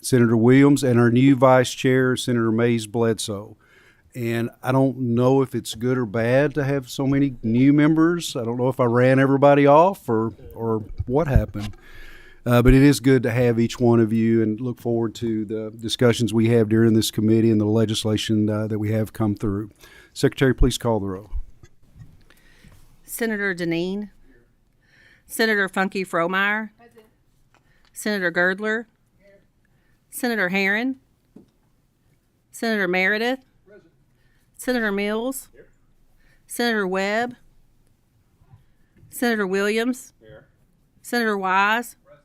Senator Williams, and our new vice chair, Senator Mays Bledsoe. And I don't know if it's good or bad to have so many new members. I don't know if I ran everybody off or what happened. But it is good to have each one of you, and look forward to the discussions we have during this committee and the legislation that we have come through. Secretary, please call the roll. Senator Deneen. Senator Funke Fromeyer. Present. Senator Girdler. Here. Senator Herron. Senator Meredith. Present. Senator Mills. Here. Senator Webb. Senator Williams. Here. Senator Wise. Present.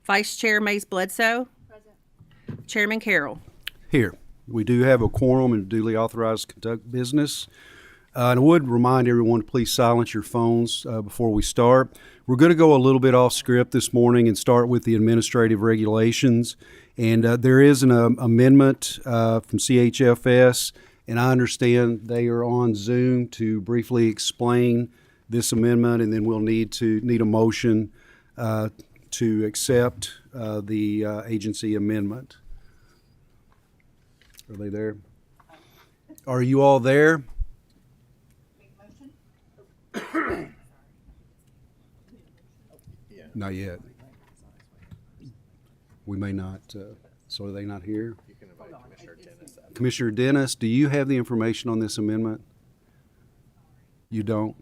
Vice Chair Mays Bledsoe. Present. Chairman Carroll. Here. We do have a quorum and duly authorized to conduct business. And I would remind everyone to please silence your phones before we start. We're going to go a little bit off script this morning and start with the administrative regulations. And there is an amendment from CHFS, and I understand they are on Zoom to briefly explain this amendment, and then we'll need a motion to accept the agency amendment. Are they there? Are you all there? Not yet. We may not. So are they not here? You can invite Commissioner Dennis. Commissioner Dennis, do you have the information on this amendment? You don't?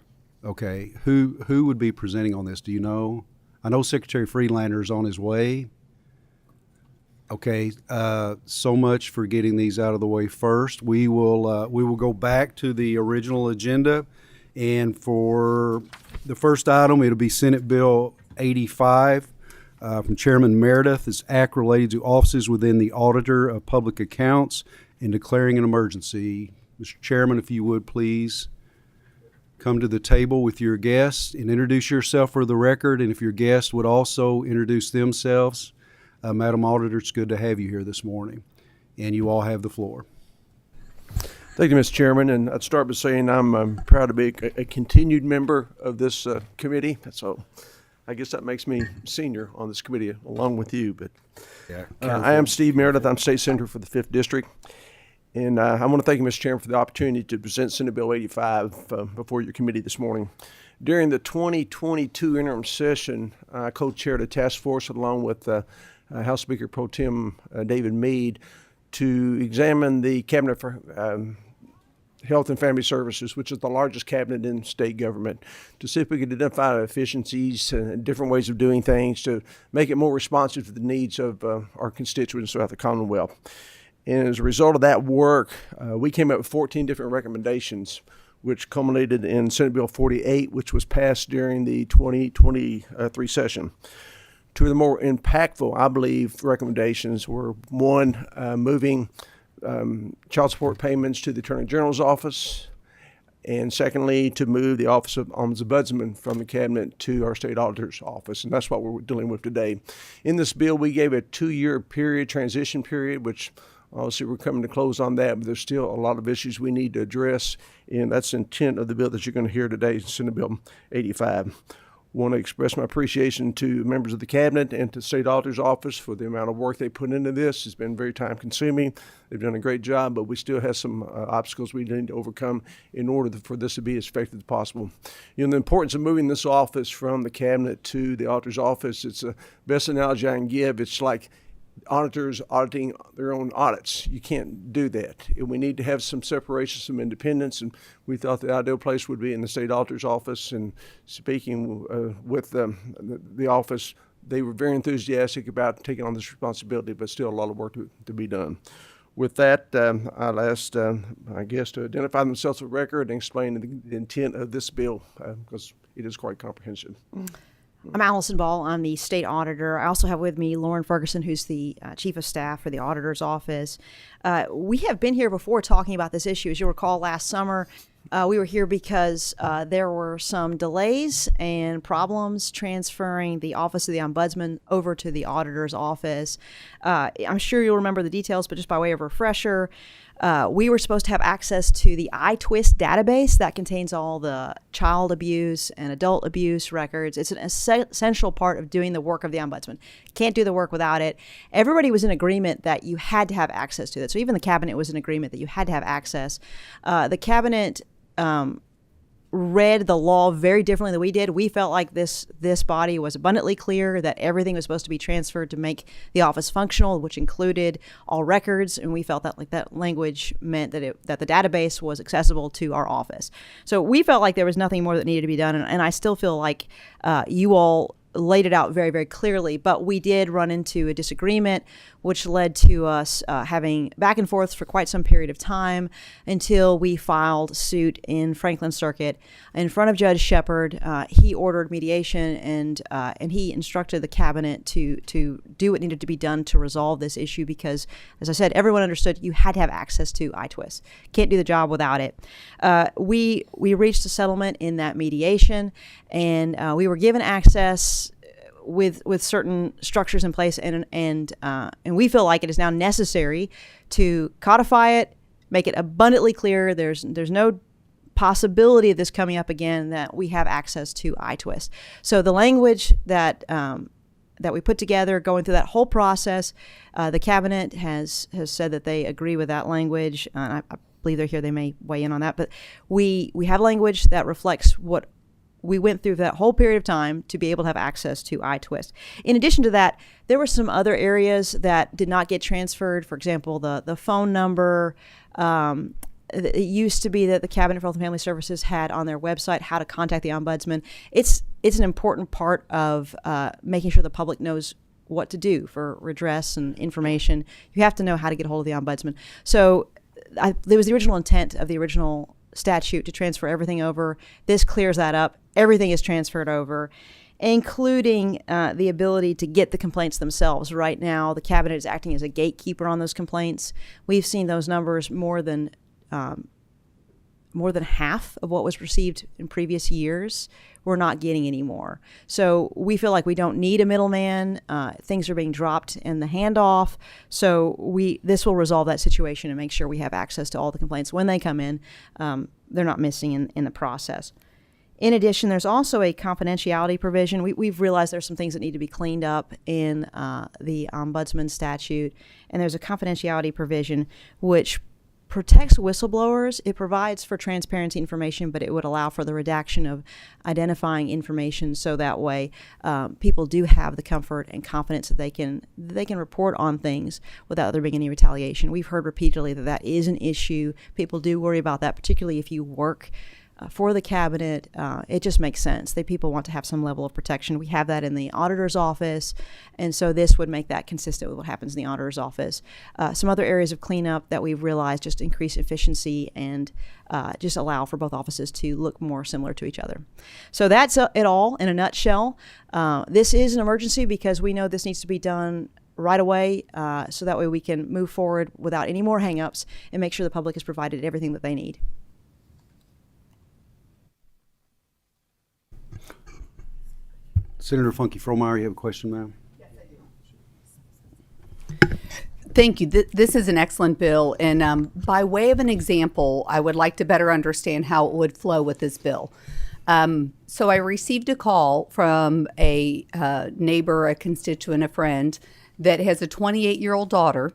Okay. Who would be presenting on this? Do you know? I know Secretary Friedlander is on his way. Okay. So much for getting these out of the way first. We will go back to the original agenda, and for the first item, it'll be Senate Bill 85 from Chairman Meredith. It's act related to offices within the Auditor of Public Accounts and declaring an emergency. Mr. Chairman, if you would please come to the table with your guests and introduce yourself for the record, and if your guests would also introduce themselves. Madam Auditor, it's good to have you here this morning, and you all have the floor. Thank you, Mr. Chairman, and I'd start by saying I'm proud to be a continued member of this committee. So I guess that makes me senior on this committee along with you. But Yeah, I am Steve Meredith. I'm State Senator for the 5th District. And I want to thank you, Mr. Chairman, for the opportunity to present Senate Bill 85 before your committee this morning. During the 2022 interim session, I co-chaired a task force along with House Speaker Pro Tem David Meade to examine the Cabinet for Health and Family Services, which is the largest cabinet in state government, to see if we could identify efficiencies and different ways of doing things to make it more responsive to the needs of our constituents throughout the Commonwealth. And as a result of that work, we came up with 14 different recommendations, which culminated in Senate Bill 48, which was passed during the 2023 session. Two of the more impactful, I believe, recommendations were, one, moving child support payments to the Attorney General's office, and secondly, to move the Office of Ombudsman from the Cabinet to our State Auditor's office, and that's what we're dealing with today. In this bill, we gave a 2-year period, transition period, which obviously we're coming to close on that, but there's still a lot of issues we need to address, and that's the intent of the bill that you're going to hear today, Senate Bill 85. Want to express my appreciation to members of the Cabinet and to the State Auditor's Office for the amount of work they put into this. It's been very time consuming. They've done a great job, but we still have some obstacles we need to overcome in order for this to be as effective as possible. You know, the importance of moving this office from the Cabinet to the Auditor's Office, it's the best analogy I can give. It's like auditors auditing their own audits. You can't do that. We need to have some separation, some independence, and we thought the ideal place would be in the State Auditor's Office. And speaking with the office, they were very enthusiastic about taking on this responsibility, but still a lot of work to be done. With that, I'll ask my guests to identify themselves for the record and explain the intent of this bill, because it is quite comprehensive. I'm Allison Ball. I'm the state auditor. I also have with me Lauren Ferguson, who's the chief of staff for the auditor's office. We have been here before talking about this issue. As you'll recall, last summer, We were here because there were some delays and problems transferring the Office of the Ombudsman over to the Auditor's Office. I'm sure you'll remember the details, but just by way of refresher, we were supposed to have access to the iTwist database that contains all the child abuse and adult abuse records. It's an essential part of doing the work of the Ombudsman. Can't do the work without it. Everybody was in agreement that you had to have access to it. So even the Cabinet was in agreement that you had to have access. The Cabinet read the law very differently than we did. We felt like this body was abundantly clear that everything was supposed to be transferred to make the office functional, which included all records, and we felt that that language meant that the database was accessible to our office. So we felt like there was nothing more that needed to be done, and I still feel like you all laid it out very, very clearly, but we did run into a disagreement, which led to us having back and forth for quite some period of time until we filed suit in Franklin Circuit in front of Judge Shepard. He ordered mediation, and he instructed the Cabinet to do what needed to be done to resolve this issue because, as I said, everyone understood you had to have access to iTwist. Can't do the job without it. We reached a settlement in that mediation, and we were given access with certain structures in place, and we feel like it is now necessary to codify it, make it abundantly clear. There's no possibility of this coming up again, that we have access to iTwist. So the language that we put together, going through that whole process, the Cabinet has said that they agree with that language. I believe they're here. They may weigh in on that, but we have language that reflects what we went through that whole period of time to be able to have access to iTwist. In addition to that, there were some other areas that did not get transferred. For example, the phone number. It used to be that the Cabinet for Health and Family Services had on their website how to contact the Ombudsman. It's an important part of making sure the public knows what to do for redress and information. You have to know how to get a hold of the Ombudsman. So there was the original intent of the original statute to transfer everything over. This clears that up. Everything is transferred over, including the ability to get the complaints themselves. Right now, the Cabinet is acting as a gatekeeper on those complaints. We've seen those numbers more than half of what was received in previous years. We're not getting any more. So we feel like we don't need a middleman. Things are being dropped in the handoff. So this will resolve that situation and make sure we have access to all the complaints when they come in. They're not missing in the process. In addition, there's also a confidentiality provision. We've realized there's some things that need to be cleaned up in the Ombudsman statute, and there's a confidentiality provision which protects whistleblowers. It provides for transparency information, but it would allow for the redaction of identifying information, so that way people do have the comfort and confidence that they can report on things without there being any retaliation. We've heard repeatedly that is an issue. People do worry about that, particularly if you work for the Cabinet. It just makes sense. People want to have some level of protection. We have that in the Auditor's Office, and so this would make that consistent with what happens in the Auditor's Office. Some other areas of cleanup that we've realized just increase efficiency and just allow for both offices to look more similar to each other. So that's it all in a nutshell. This is an emergency because we know this needs to be done right away, so that way we can move forward without any more hangups and make sure the public is provided everything that they need. Senator Funky Fromeyer, you have a question, ma'am? Thank you. This is an excellent bill, and by way of an example, I would like to better understand how it would flow with this bill. So I received a call from a neighbor, a constituent, a friend that has a 28-year-old daughter,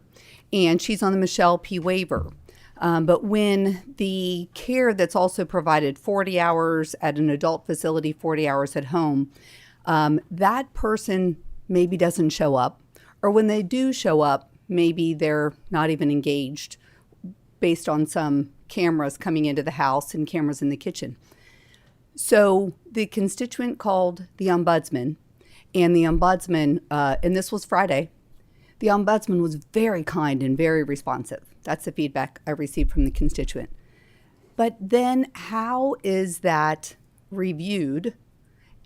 and she's on the Michelle P. waiver. But when the care that's also provided 40 hours at an adult facility, 40 hours at home, that person maybe doesn't show up, or when they do show up, maybe they're not even engaged based on some cameras coming into the house and cameras in the kitchen. So the constituent called the Ombudsman, and the Ombudsman, and this was Friday, the Ombudsman was very kind and very responsive. That's the feedback I received from the constituent. But then how is that reviewed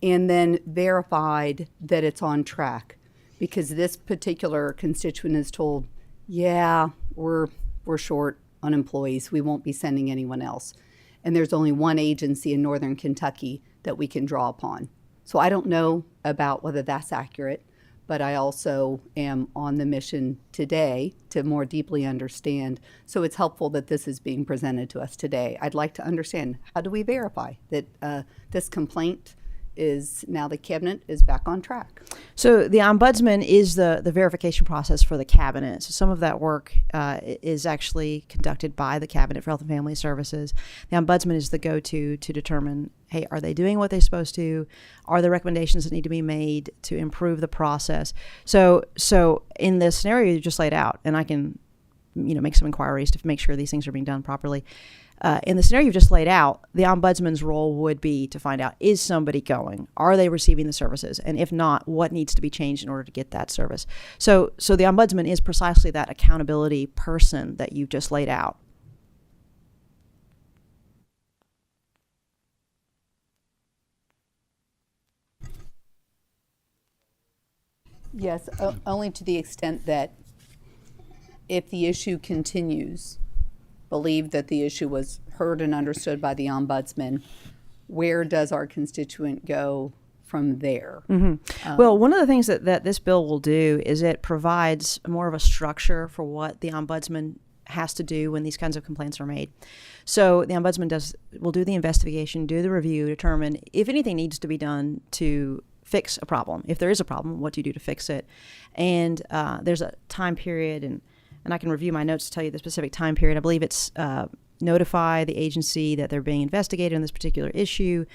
and then verified that it's on track? Because this particular constituent is told, yeah, we're short on employees. We won't be sending anyone else. and there's only one agency in Northern Kentucky that we can draw upon. So I don't know about whether that's accurate, but I also am on the mission today to more deeply understand. So it's helpful that this is being presented to us today. I'd like to understand, how do we verify that this complaint is, now the cabinet is back on track? So the ombudsman is the verification process for the cabinet. So some of that work is actually conducted by the Cabinet for Health and Family Services. The ombudsman is the go-to to determine, hey, are they doing what they're supposed to? Are there recommendations that need to be made to improve the process? So in the scenario you just laid out, and I can, make some inquiries to make sure these things are being done properly. In the scenario you've just laid out, the ombudsman's role would be to find out, is somebody going? Are they receiving the services? And if not, what needs to be changed in order to get that service? So the ombudsman is precisely that accountability person that you've just laid out. Yes, only to the extent that if the issue continues, believe that the issue was heard and understood by the ombudsman, where does our constituent go from there? Well, one of the things that this bill will do is it provides more of a structure for what the ombudsman has to do when these kinds of complaints are made. So the ombudsman will do the investigation, do the review, determine if anything needs to be done to fix a problem. If there is a problem, what do you do to fix it? And there's a time period, and I can review my notes to tell you the specific time period. I believe it's notify the agency that they're being investigated on this particular issue,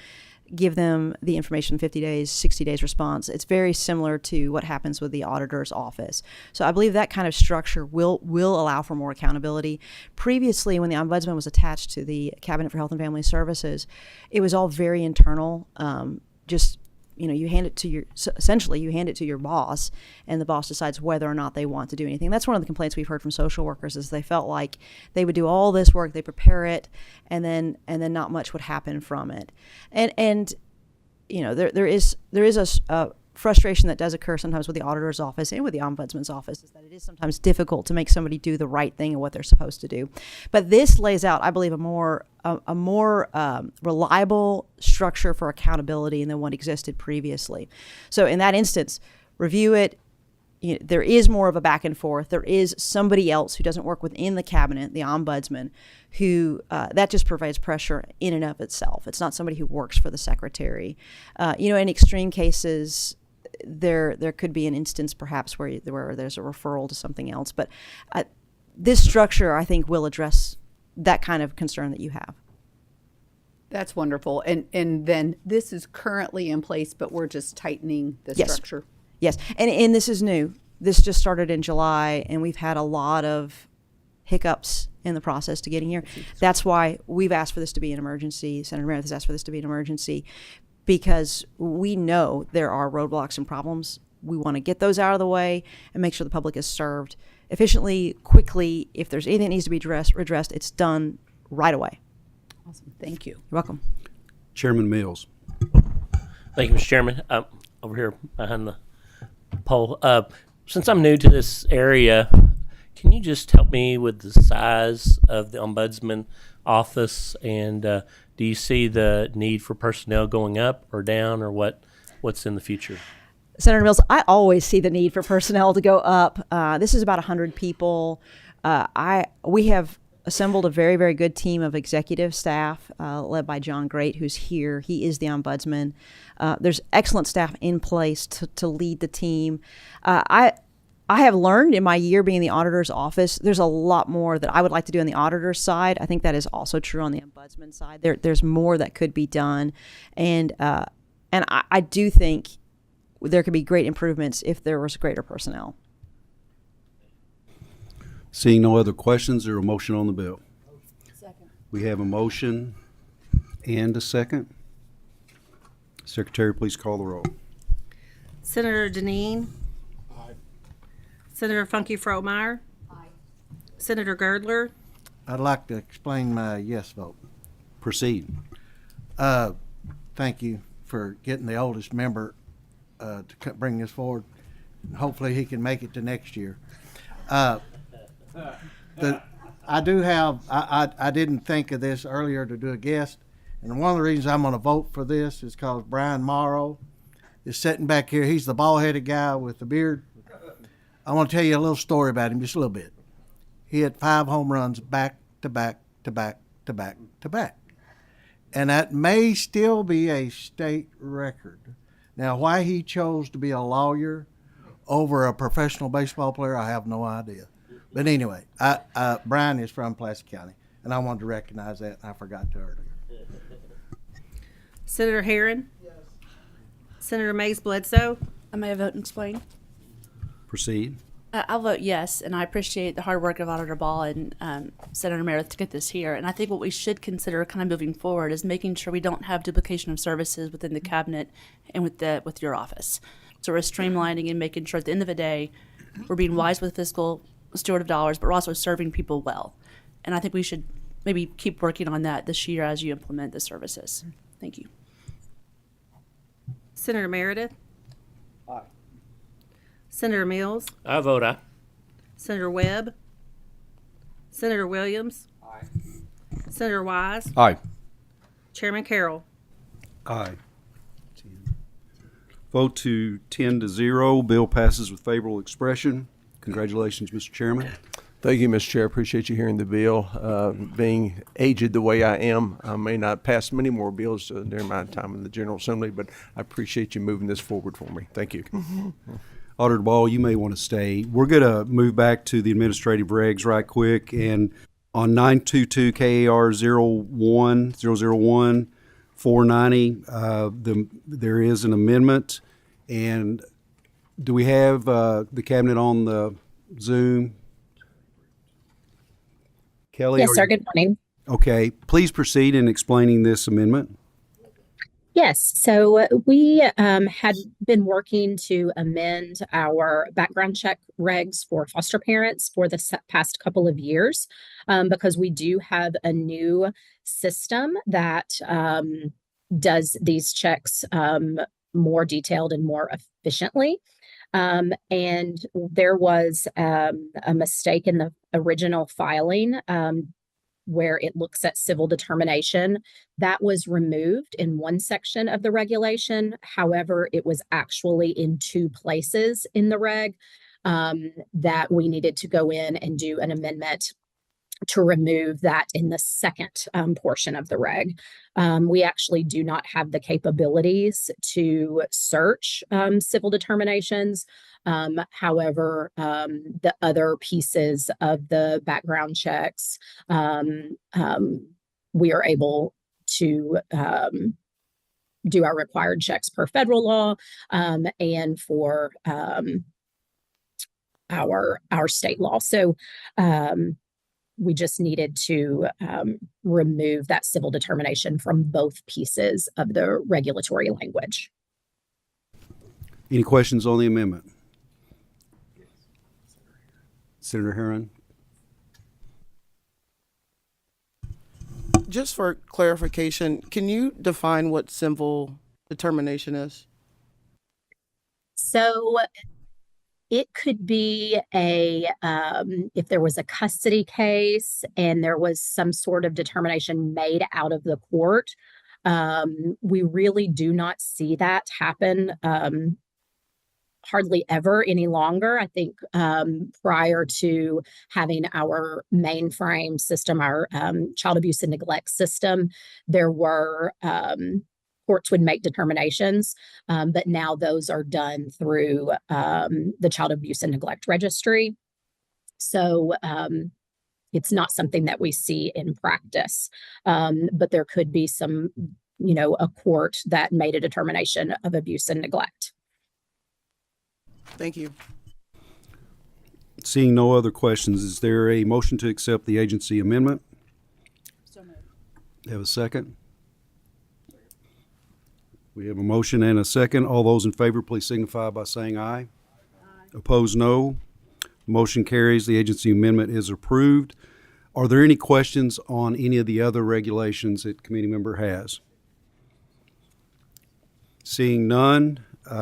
give them the information in 50 days, 60 days response. It's very similar to what happens with the auditor's office. So I believe that kind of structure will allow for more accountability. Previously, when the ombudsman was attached to the Cabinet for Health and Family Services, it was all very internal. You hand it to essentially you hand it to your boss, and the boss decides whether or not they want to do anything. That's one of the complaints we've heard from social workers, is they felt like they would do all this work, they prepare it, and then not much would happen from it. And there is a frustration that does occur sometimes with the auditor's office and with the ombudsman's office, is that it is sometimes difficult to make somebody do the right thing and what they're supposed to do. But this lays out, I believe, a more reliable structure for accountability than what existed previously. So in that instance, review it. There is more of a back and forth. There is somebody else who doesn't work within the cabinet, the ombudsman, who that just provides pressure in and of itself. It's not somebody who works for the secretary. In extreme cases, there could be an instance perhaps where there's a referral to something else. But this structure, I think, will address that kind of concern that you have. That's wonderful. And then this is currently in place, but we're just tightening the structure. Yes, and this is new. This just started in July, and we've had a lot of hiccups in the process to getting here. That's why we've asked for this to be an emergency. Senator Meredith has asked for this to be an emergency, because we know there are roadblocks and problems. We want to get those out of the way and make sure the public is served efficiently, quickly. If there's anything that needs to be redressed, it's done right away. Awesome. Thank you. You're welcome. Chairman Mills. Thank you, Mr. Chairman. Over here behind the pole. Since I'm new to this area, can you just help me with the size of the ombudsman office, and do you see the need for personnel going up or down, or what's in the future? Senator Mills, I always see the need for personnel to go up. This is about 100 people. We have assembled a very, very good team of executive staff led by John Great, who's here. He is the ombudsman. There's excellent staff in place to lead the team. I have learned in my year being in the auditor's office, there's a lot more that I would like to do on the auditor's side. I think that is also true on the ombudsman side. There's more that could be done. And I do think there could be great improvements if there was greater personnel. Seeing no other questions, or a motion on the bill? Second. We have a motion and a second. Secretary, please call the roll. Senator Deneen. Aye. Senator Funke Fromeyer. Aye. Senator Girdler. I'd like to explain my yes vote. Proceed. Thank you for getting the oldest member to bring this forward. Hopefully he can make it to next year. I do have, I didn't think of this earlier to do a guest. And one of the reasons I'm going to vote for this is because Brian Morrow is sitting back here. He's the bald-headed guy with the beard. I want to tell you a little story about him, just a little bit. He had 5 home runs back to back to back to back to back. And that may still be a state record. Now, why he chose to be a lawyer over a professional baseball player, I have no idea. But anyway, Brian is from Pulaski County, and I wanted to recognize that, and I forgot to earlier. Senator Herron? Yes. Senator Mays Bledsoe? I may vote and explain. Proceed. I'll vote yes, and I appreciate the hard work of Auditor Ball and Senator Meredith to get this here. And I think what we should consider kind of moving forward is making sure we don't have duplication of services within the cabinet and with your office. So we're streamlining and making sure at the end of the day, we're being wise with fiscal steward of dollars, but we're also serving people well. And I think we should maybe keep working on that this year as you implement the services. Thank you. Senator Meredith? Aye. Senator Mills? I vote aye. Senator Webb? Senator Williams? Aye. Senator Wise? Aye. Chairman Carroll? Aye. Vote to 10-0. Bill passes with favorable expression. Congratulations, Mr. Chairman. Thank you, Mr. Chair. Appreciate you hearing the bill. Being aged the way I am, I may not pass many more bills during my time in the General Assembly, but I appreciate you moving this forward for me. Thank you. Auditor Ball, you may want to stay. We're going to move back to the administrative regs right quick. And on 922 KAR 01001 490, there is an amendment. And do we have the cabinet on the Zoom? Kelly? Yes, sir. Good morning. Okay. Please proceed in explaining this amendment. Yes. So we had been working to amend our background check regs for foster parents for the past couple of years because we do have a new system that does these checks more detailed and more efficiently. And there was a mistake in the original filing where it looks at civil determination. That was removed in one section of the regulation. However, it was actually in 2 places in the reg that we needed to go in and do an amendment to remove that in the second portion of the reg. We actually do not have the capabilities to search civil determinations. However, the other pieces of the background checks, we are able to do our required checks per federal law and for our state law. So we just needed to remove that civil determination from both pieces of the regulatory language. Any questions on the amendment? Senator Herron? Just for clarification, can you define what civil determination is? So it could be if there was a custody case and there was some sort of determination made out of the court. We really do not see that happen hardly ever any longer. I think prior to having our mainframe system, our child abuse and neglect system, there were courts would make determinations, but now those are done through the Child Abuse and Neglect Registry. So it's not something that we see in practice, but there could be some, a court that made a determination of abuse and neglect. Thank you. Seeing no other questions, is there a motion to accept the agency amendment? So moved. Have a second? We have a motion and a second. All those in favor, please signify by saying aye. Opposed, no. Motion carries. The agency amendment is approved. Are there any questions on any of the other regulations that committee member has? Seeing none,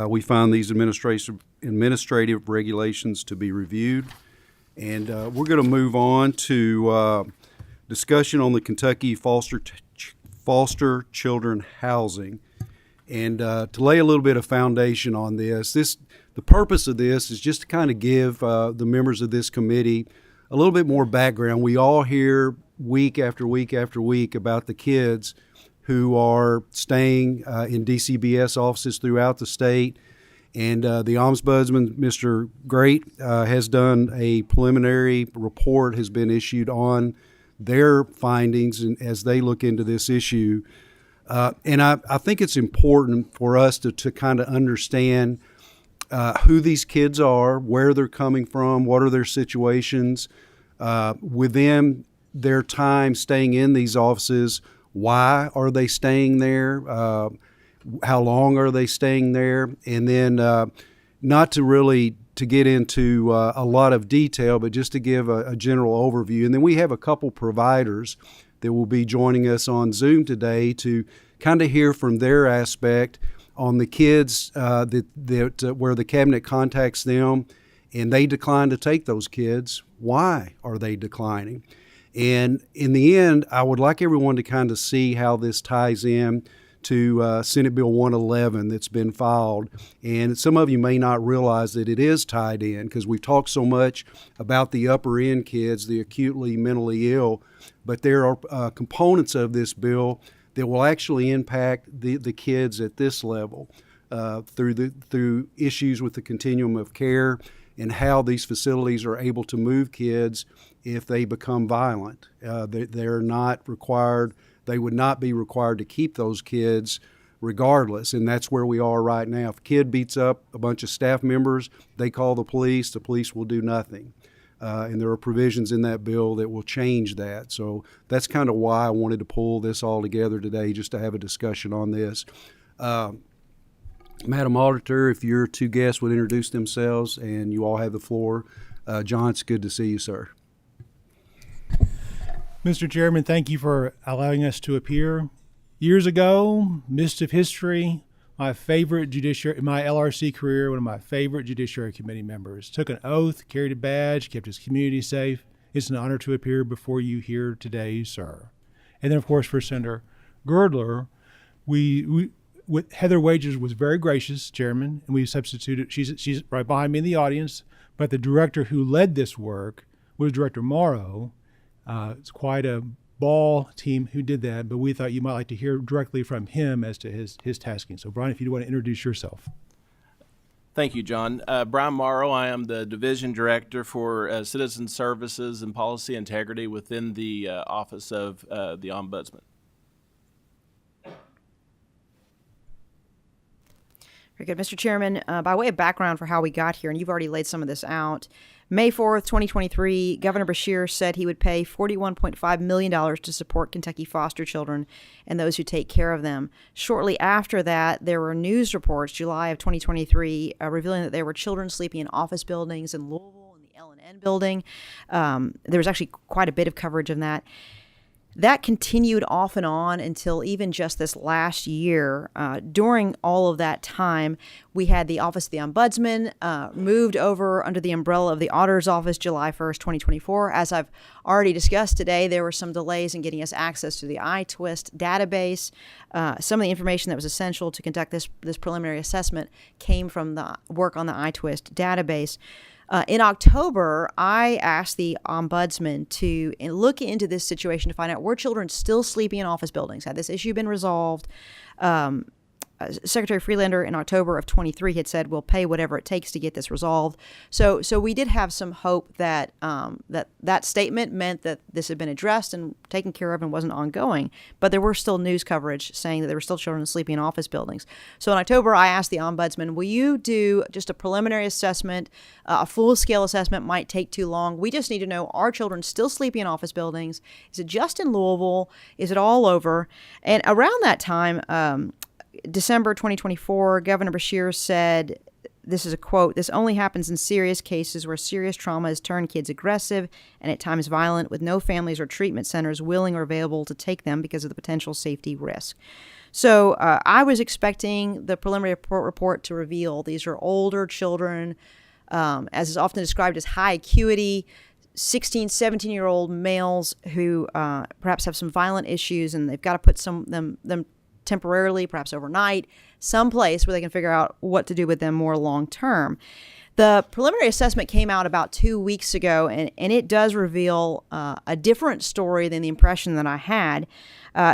we find these administrative regulations to be reviewed And we're going to move on to discussion on the Kentucky foster children housing. And to lay a little bit of foundation on this, the purpose of this is just to kind of give the members of this committee a little bit more background. We all hear week after week after week about the kids who are staying in DCBS offices throughout the state. And the Ombudsman, Mr. Great, has done a preliminary report, has been issued on their findings and as they look into this issue. And I think it's important for us to kind of understand who these kids are, where they're coming from, what are their situations within their time staying in these offices. Why are they staying there? How long are they staying there? And then not to really to get into a lot of detail, but just to give a general overview. And then we have a couple providers that will be joining us on Zoom today to kind of hear from their aspect on the kids that where the cabinet contacts them and they decline to take those kids. Why are they declining? And in the end, I would like everyone to kind of see how this ties in to Senate Bill 111 that's been filed. And some of you may not realize that it is tied in because we've talked so much about the upper end kids, the acutely mentally ill, but there are components of this bill that will actually impact the kids at this level through issues with the continuum of care and how these facilities are able to move kids if they become violent. They're not required. They would not be required to keep those kids regardless, and that's where we are right now. If a kid beats up a bunch of staff members, they call the police will do nothing. And there are provisions in that bill that will change that. So that's kind of why I wanted to pull this all together today, just to have a discussion on this. Madam Auditor, if your two guests would introduce themselves and you all have the floor. John, it's good to see you, sir. Mr. Chairman, thank you for allowing us to appear. Years ago, midst of history, my LRC career, one of my favorite Judiciary Committee members, took an oath, carried a badge, kept his community safe. It's an honor to appear before you here today, sir. And then, of course, for Senator Girdler, Heather Wagers was very gracious, Chairman, and we substituted. She's right behind me in the audience, but the director who led this work was Director Morrow. It's quite a ball team who did that, but we thought you might like to hear directly from him as to his tasking. So, Brian, if you want to introduce yourself. Thank you, John. Brian Morrow. I am the Division Director for Citizen Services and Policy Integrity within the Office of the Ombudsman. Very good. Mr. Chairman, by way of background for how we got here, and you've already laid some of this out, May 4th, 2023, Governor Beshear said he would pay $41.5 million to support Kentucky foster children and those who take care of them. Shortly after that, there were news reports, July of 2023, revealing that there were children sleeping in office buildings in Louisville in the L&N building. There was actually quite a bit of coverage of that. That continued off and on until even just this last year. During all of that time, we had the Office of the Ombudsman moved over under the umbrella of the Auditor's Office July 1st, 2024. As I've already discussed today, there were some delays in getting us access to the iTwist database. Some of the information that was essential to conduct this preliminary assessment came from the work on the iTwist database. In October, I asked the Ombudsman to look into this situation to find out were children still sleeping in office buildings. Had this issue been resolved? Secretary Freelander in October of 23 had said, we'll pay whatever it takes to get this resolved. So we did have some hope that that statement meant that this had been addressed and taken care of and wasn't ongoing. But there were still news coverage saying that there were still children sleeping in office buildings. So in October, I asked the Ombudsman, will you do just a preliminary assessment? A full-scale assessment might take too long. We just need to know, are children still sleeping in office buildings? Is it just in Louisville? Is it all over? And around that time, December 2024, Governor Beshear said, this is a quote, "This only happens in serious cases where serious trauma has turned kids aggressive and at times violent, with no families or treatment centers willing or available to take them because of the potential safety risk." So I was expecting the preliminary report to reveal these are older children, as is often described as high acuity, 16, 17-year-old males who perhaps have some violent issues, and they've got to put them temporarily, perhaps overnight, someplace where they can figure out what to do with them more long term. The preliminary assessment came out about 2 weeks ago, and it does reveal a different story than the impression that I had.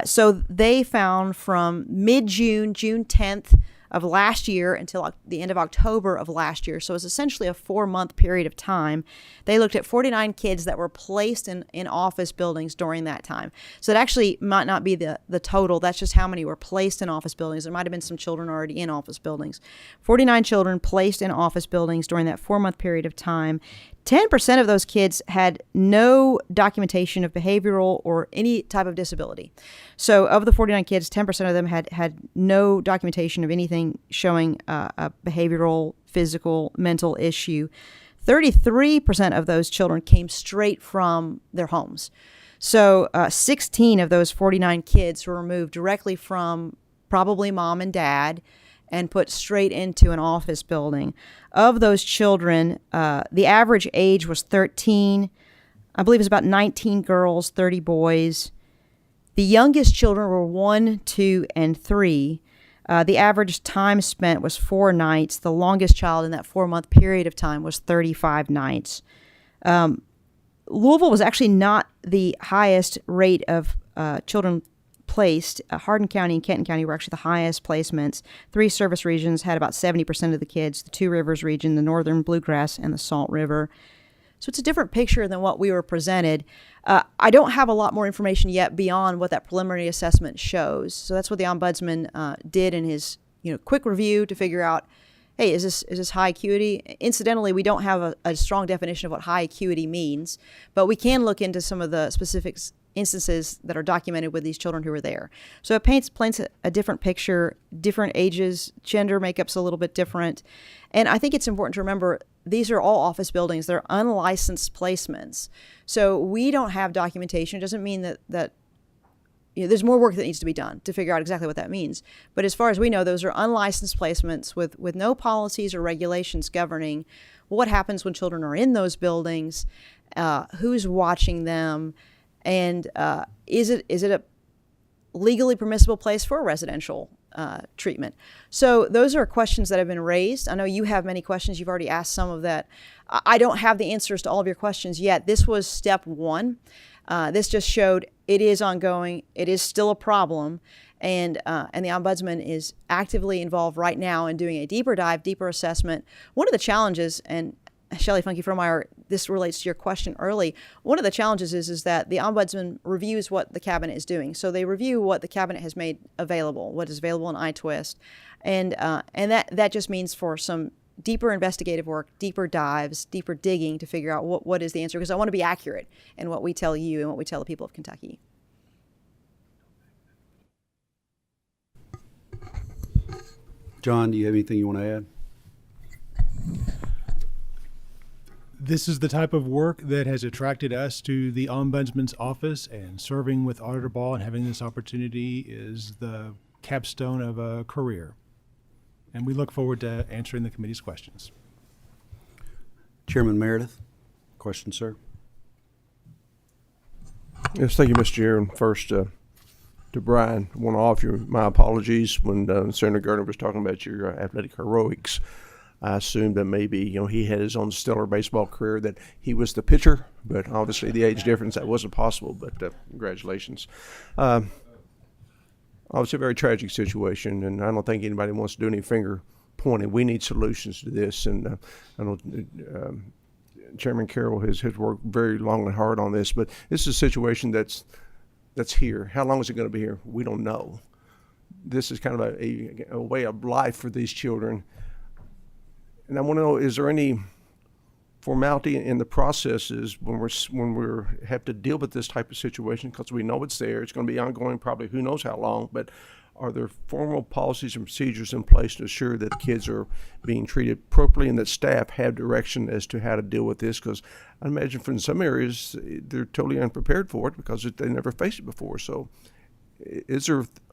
So they found from mid-June, June 10th of last year until the end of October of last year, so it's essentially a 4-month period of time, they looked at 49 kids that were placed in office buildings during that time. So it actually might not be the total, that's just how many were placed in office buildings. There might have been some children already in office buildings. 49 children placed in office buildings during that 4-month period of time. 10% of those kids had no documentation of behavioral or any type of disability. So of the 49 kids, 10% of them had no documentation of anything showing a behavioral, physical, mental issue. 33% of those children came straight from their homes. So 16 of those 49 kids were removed directly from probably mom and dad and put straight into an office building. Of those children, the average age was 13. I believe it was about 19 girls, 30 boys. The youngest children were 1, 2, and 3. The average time spent was 4 nights. The longest child in that 4-month period of time was 35 nights. Louisville was actually not the highest rate of children placed. Hardin County and Kenton County were actually the highest placements. 3 service regions had about 70% of the kids, the 2 rivers region, the northern Bluegrass, and the Salt River. So it's a different picture than what we were presented. I don't have a lot more information yet beyond what that preliminary assessment shows. So that's what the Ombudsman did in his quick review to figure out, hey, is this high acuity? Incidentally, we don't have a strong definition of what high acuity means, but we can look into some of the specific instances that are documented with these children who were there. So it paints a different picture, different ages, gender makeup's a little bit different. And I think it's important to remember these are all office buildings. They're unlicensed placements. So we don't have documentation. It doesn't mean that there's more work that needs to be done to figure out exactly what that means. But as far as we know, those are unlicensed placements with no policies or regulations governing what happens when children are in those buildings, who's watching them, and is it a legally permissible place for residential treatment? So those are questions that have been raised. I know you have many questions. You've already asked some of that. I don't have the answers to all of your questions yet. This was step 1. This just showed it is ongoing. It is still a problem. And the Ombudsman is actively involved right now in doing a deeper dive, deeper assessment. One of the challenges, and Shelley Funke-Fromeyer, this relates to your question early. One of the challenges is that the Ombudsman reviews what the Cabinet is doing. So they review what the Cabinet has made available, what is available in iTwist. And that just means for some deeper investigative work, deeper dives, deeper digging to figure out what is the answer. Because I want to be accurate in what we tell you and what we tell the people of Kentucky. John, do you have anything you want to add? This is the type of work that has attracted us to the Ombudsman's office, and serving with Auditor Ball and having this opportunity is the capstone of a career. And we look forward to answering the committee's questions. Chairman Meredith, question, sir? Yes, thank you, Mr. Chair. And first, to Brian, I want to offer my apologies when Senator Gardner was talking about your athletic heroics. I assumed that maybe, he had his own stellar baseball career, that he was the pitcher, but obviously the age difference, that wasn't possible, but congratulations. Obviously a very tragic situation, and I don't think anybody wants to do any finger pointing. We need solutions to this, and I know Chairman Carroll has worked very long and hard on this, but this is a situation that's here. How long is it going to be here? We don't know. This is kind of a way of life for these children. And I want to know, is there any formality in the processes when we have to deal with this type of situation? Because we know it's there. It's going to be ongoing probably who knows how long. But are there formal policies and procedures in place to ensure that kids are being treated properly and that staff have direction as to how to deal with this? Because I imagine in some areas they're totally unprepared for it because they never faced it before. So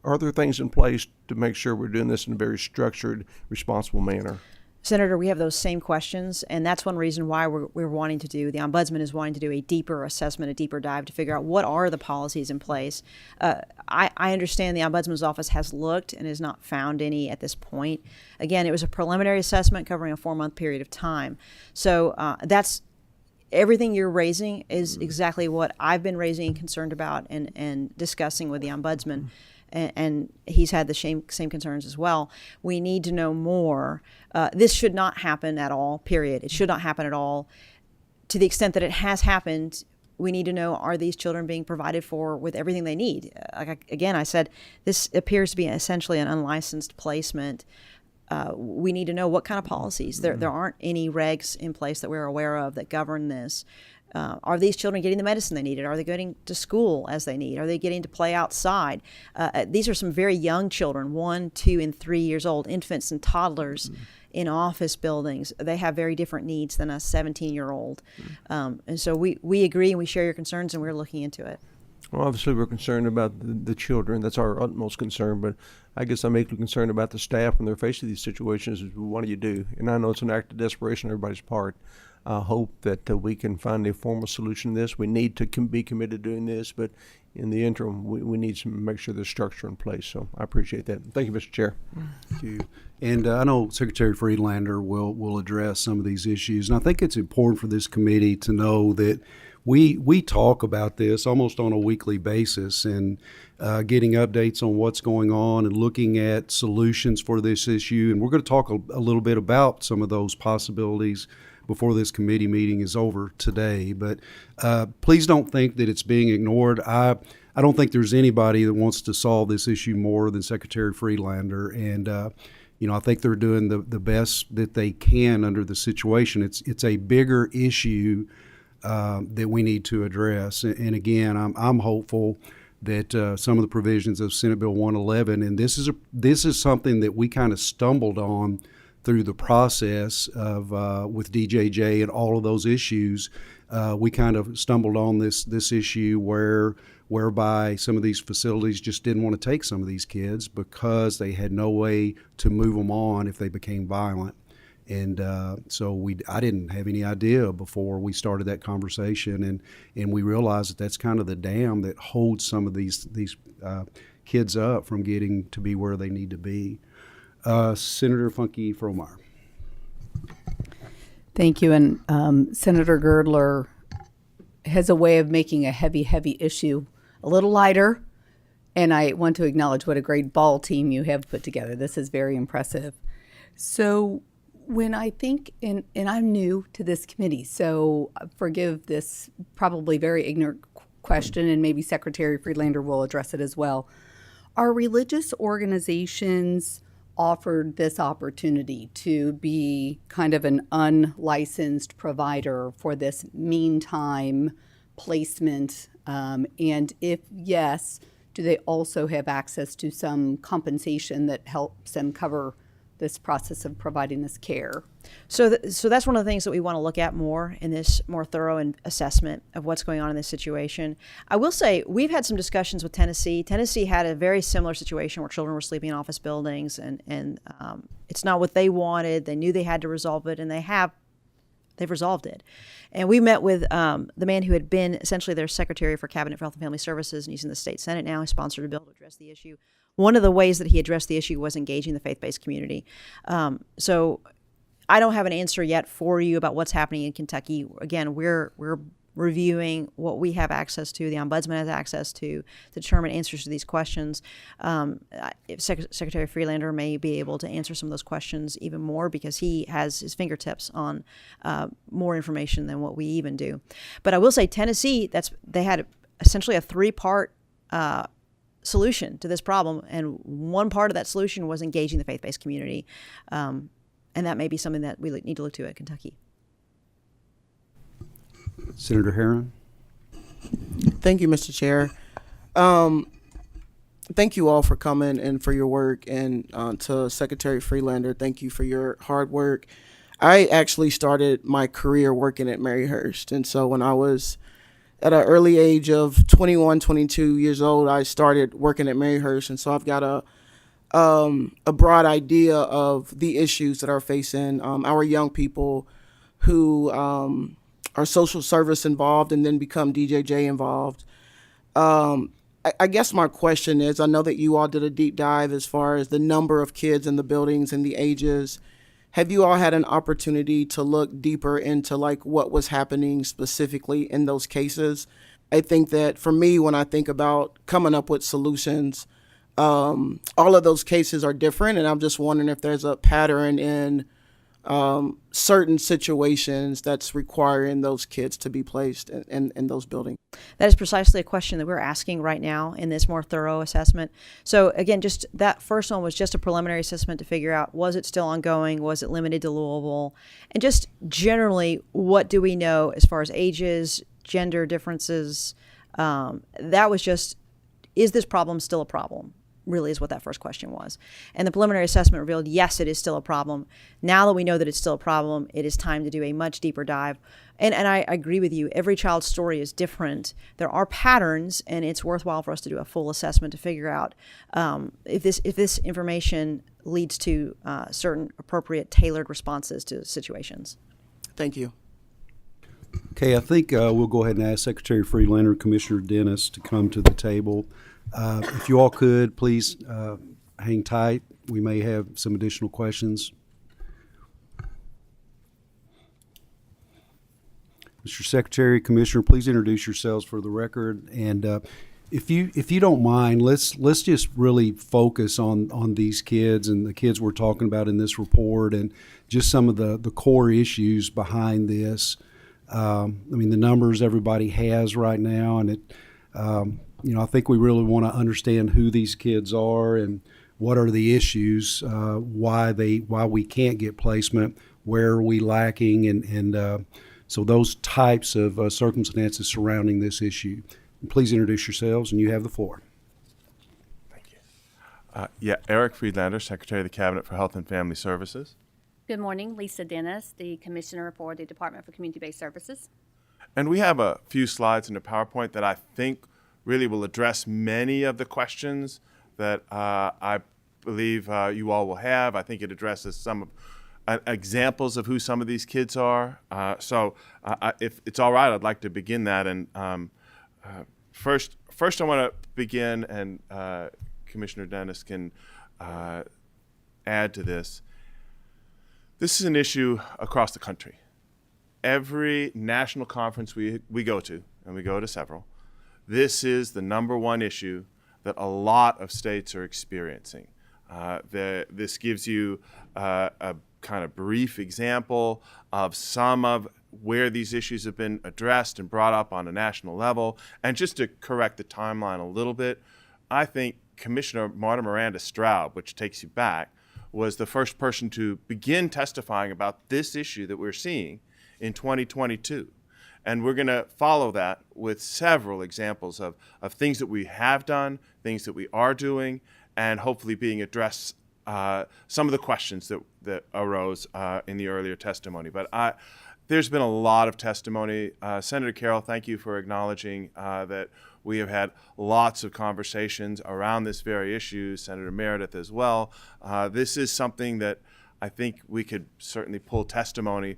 are there things in place to make sure we're doing this in a very structured, responsible manner? Senator, we have those same questions, and that's one reason why we're wanting to do, the Ombudsman is wanting to do a deeper assessment, a deeper dive to figure out what are the policies in place. I understand the Ombudsman's office has looked and has not found any at this point. Again, it was a preliminary assessment covering a 4-month period of time. So that's everything you're raising is exactly what I've been raising and concerned about and discussing with the Ombudsman. And he's had the same concerns as well. We need to know more. This should not happen at all, period. It should not happen at all. To the extent that it has happened, we need to know, are these children being provided for with everything they need? Again, I said, this appears to be essentially an unlicensed placement. We need to know what kind of policies. There aren't any regs in place that we're aware of that govern this. Are these children getting the medicine they needed? Are they getting to school as they need? Are they getting to play outside? These are some very young children, 1, 2, and 3 years old, infants and toddlers in office buildings. They have very different needs than a 17-year-old. And so we agree and we share your concerns, and we're looking into it. Well, obviously, we're concerned about the children. That's our utmost concern. But I guess I'm equally concerned about the staff when they're faced with these situations. What do you do? And I know it's an act of desperation on everybody's part. I hope that we can find a formal solution to this. We need to be committed to doing this, but in the interim, we need to make sure there's structure in place. So I appreciate that. Thank you, Mr. Chair. Thank you. And I know Secretary Friedlander will address some of these issues. And I think it's important for this committee to know that we talk about this almost on a weekly basis, and getting updates on what's going on and looking at solutions for this issue. And we're going to talk a little bit about some of those possibilities before this committee meeting is over today. But please don't think that it's being ignored. I don't think there's anybody that wants to solve this issue more than Secretary Friedlander. And I think they're doing the best that they can under the situation. It's a bigger issue that we need to address. And again, I'm hopeful that some of the provisions of Senate Bill 111, and this is something that we kind of stumbled on through the process of with DJJ and all of those issues. We kind of stumbled on this issue whereby some of these facilities just didn't want to take some of these kids because they had no way to move them on if they became violent. And so I didn't have any idea before we started that conversation, and we realized that that's kind of the dam that holds some of these kids up from getting to be where they need to be. Senator Funke Fromeyer. Thank you. And Senator Girdler has a way of making a heavy, heavy issue a little lighter. And I want to acknowledge what a great ball team you have put together. This is very impressive. So when I think, and I'm new to this committee, so forgive this probably very ignorant question, and maybe Secretary Friedlander will address it as well. Are religious organizations offered this opportunity to be kind of an unlicensed provider for this meantime placement? And if yes, do they also have access to some compensation that helps them cover this process of providing this care? So that's one of the things that we want to look at more in this more thorough assessment of what's going on in this situation. I will say we've had some discussions with Tennessee. Tennessee had a very similar situation where children were sleeping in office buildings, and it's not what they wanted. They knew they had to resolve it, and they've resolved it. And we met with the man who had been essentially their Secretary for Cabinet for Health and Family Services, and he's in the state Senate now. He sponsored a bill to address the issue. One of the ways that he addressed the issue was engaging the faith-based community. So I don't have an answer yet for you about what's happening in Kentucky. Again, we're reviewing what we have access to, the Ombudsman has access to determine answers to these questions. Secretary Friedlander may be able to answer some of those questions even more because he has his fingertips on more information than what we even do. But I will say Tennessee, they had essentially a 3-part solution to this problem, and one part of that solution was engaging the faith-based community, and that may be something that we need to look to at Kentucky. Senator Herron. Thank you, Mr. Chair. Thank you all for coming and for your work, and to Secretary Friedlander, thank you for your hard work. I actually started my career working at Maryhurst, and so when I was at an early age of 21, 22 years old, I started working at Maryhurst, and so I've got a broad idea of the issues that are facing our young people who are social service involved and then become DJJ involved. I guess my question is, I know that you all did a deep dive as far as the number of kids in the buildings and the ages. Have you all had an opportunity to look deeper into like what was happening specifically in those cases? I think that for me, when I think about coming up with solutions, all of those cases are different, and I'm just wondering if there's a pattern in certain situations that's requiring those kids to be placed in those buildings. That is precisely a question that we're asking right now in this more thorough assessment. So again, just that first one was just a preliminary assessment to figure out, was it still ongoing? Was it limited to Louisville? And just generally, what do we know as far as ages, gender differences? That was just, is this problem still a problem? Really is what that first question was. And the preliminary assessment revealed, yes, it is still a problem. Now that we know that it's still a problem, it is time to do a much deeper dive. And I agree with you. Every child's story is different. There are patterns, and it's worthwhile for us to do a full assessment to figure out if this information leads to certain appropriate tailored responses to situations. Thank you. Okay, I think we'll go ahead and ask Secretary Freelander, Commissioner Dennis to come to the table. If you all could, please hang tight. We may have some additional questions. Mr. Secretary, Commissioner, please introduce yourselves for the record. And if you don't mind, let's just really focus on these kids and the kids we're talking about in this report and just some of the core issues behind this. I mean, the numbers everybody has right now, and I think we really want to understand who these kids are and what are the issues, why we can't get placement, where are we lacking, and so those types of circumstances surrounding this issue. And please introduce yourselves, and you have the floor. Thank you. Eric Friedlander, Secretary of the Cabinet for Health and Family Services. Good morning, Lisa Dennis, the Commissioner for the Department for Community-Based Services. And we have a few slides in the PowerPoint that I think really will address many of the questions that I believe you all will have. I think it addresses some examples of who some of these kids are. So if it's all right, I'd like to begin that. And first I want to begin, and Commissioner Dennis can add to this. This is an issue across the country. Every national conference we go to, and we go to several, this is the number one issue that a lot of states are experiencing. This gives you a kind of brief example of some of where these issues have been addressed and brought up on a national level. And just to correct the timeline a little bit, I think Commissioner Marta Miranda Straub, which takes you back, was the first person to begin testifying about this issue that we're seeing in 2022. And we're going to follow that with several examples of things that we have done, things that we are doing, and hopefully being addressed some of the questions that arose in the earlier testimony. But there's been a lot of testimony. Senator Carroll, thank you for acknowledging that we have had lots of conversations around this very issue. Senator Meredith as well. This is something that I think we could certainly pull testimony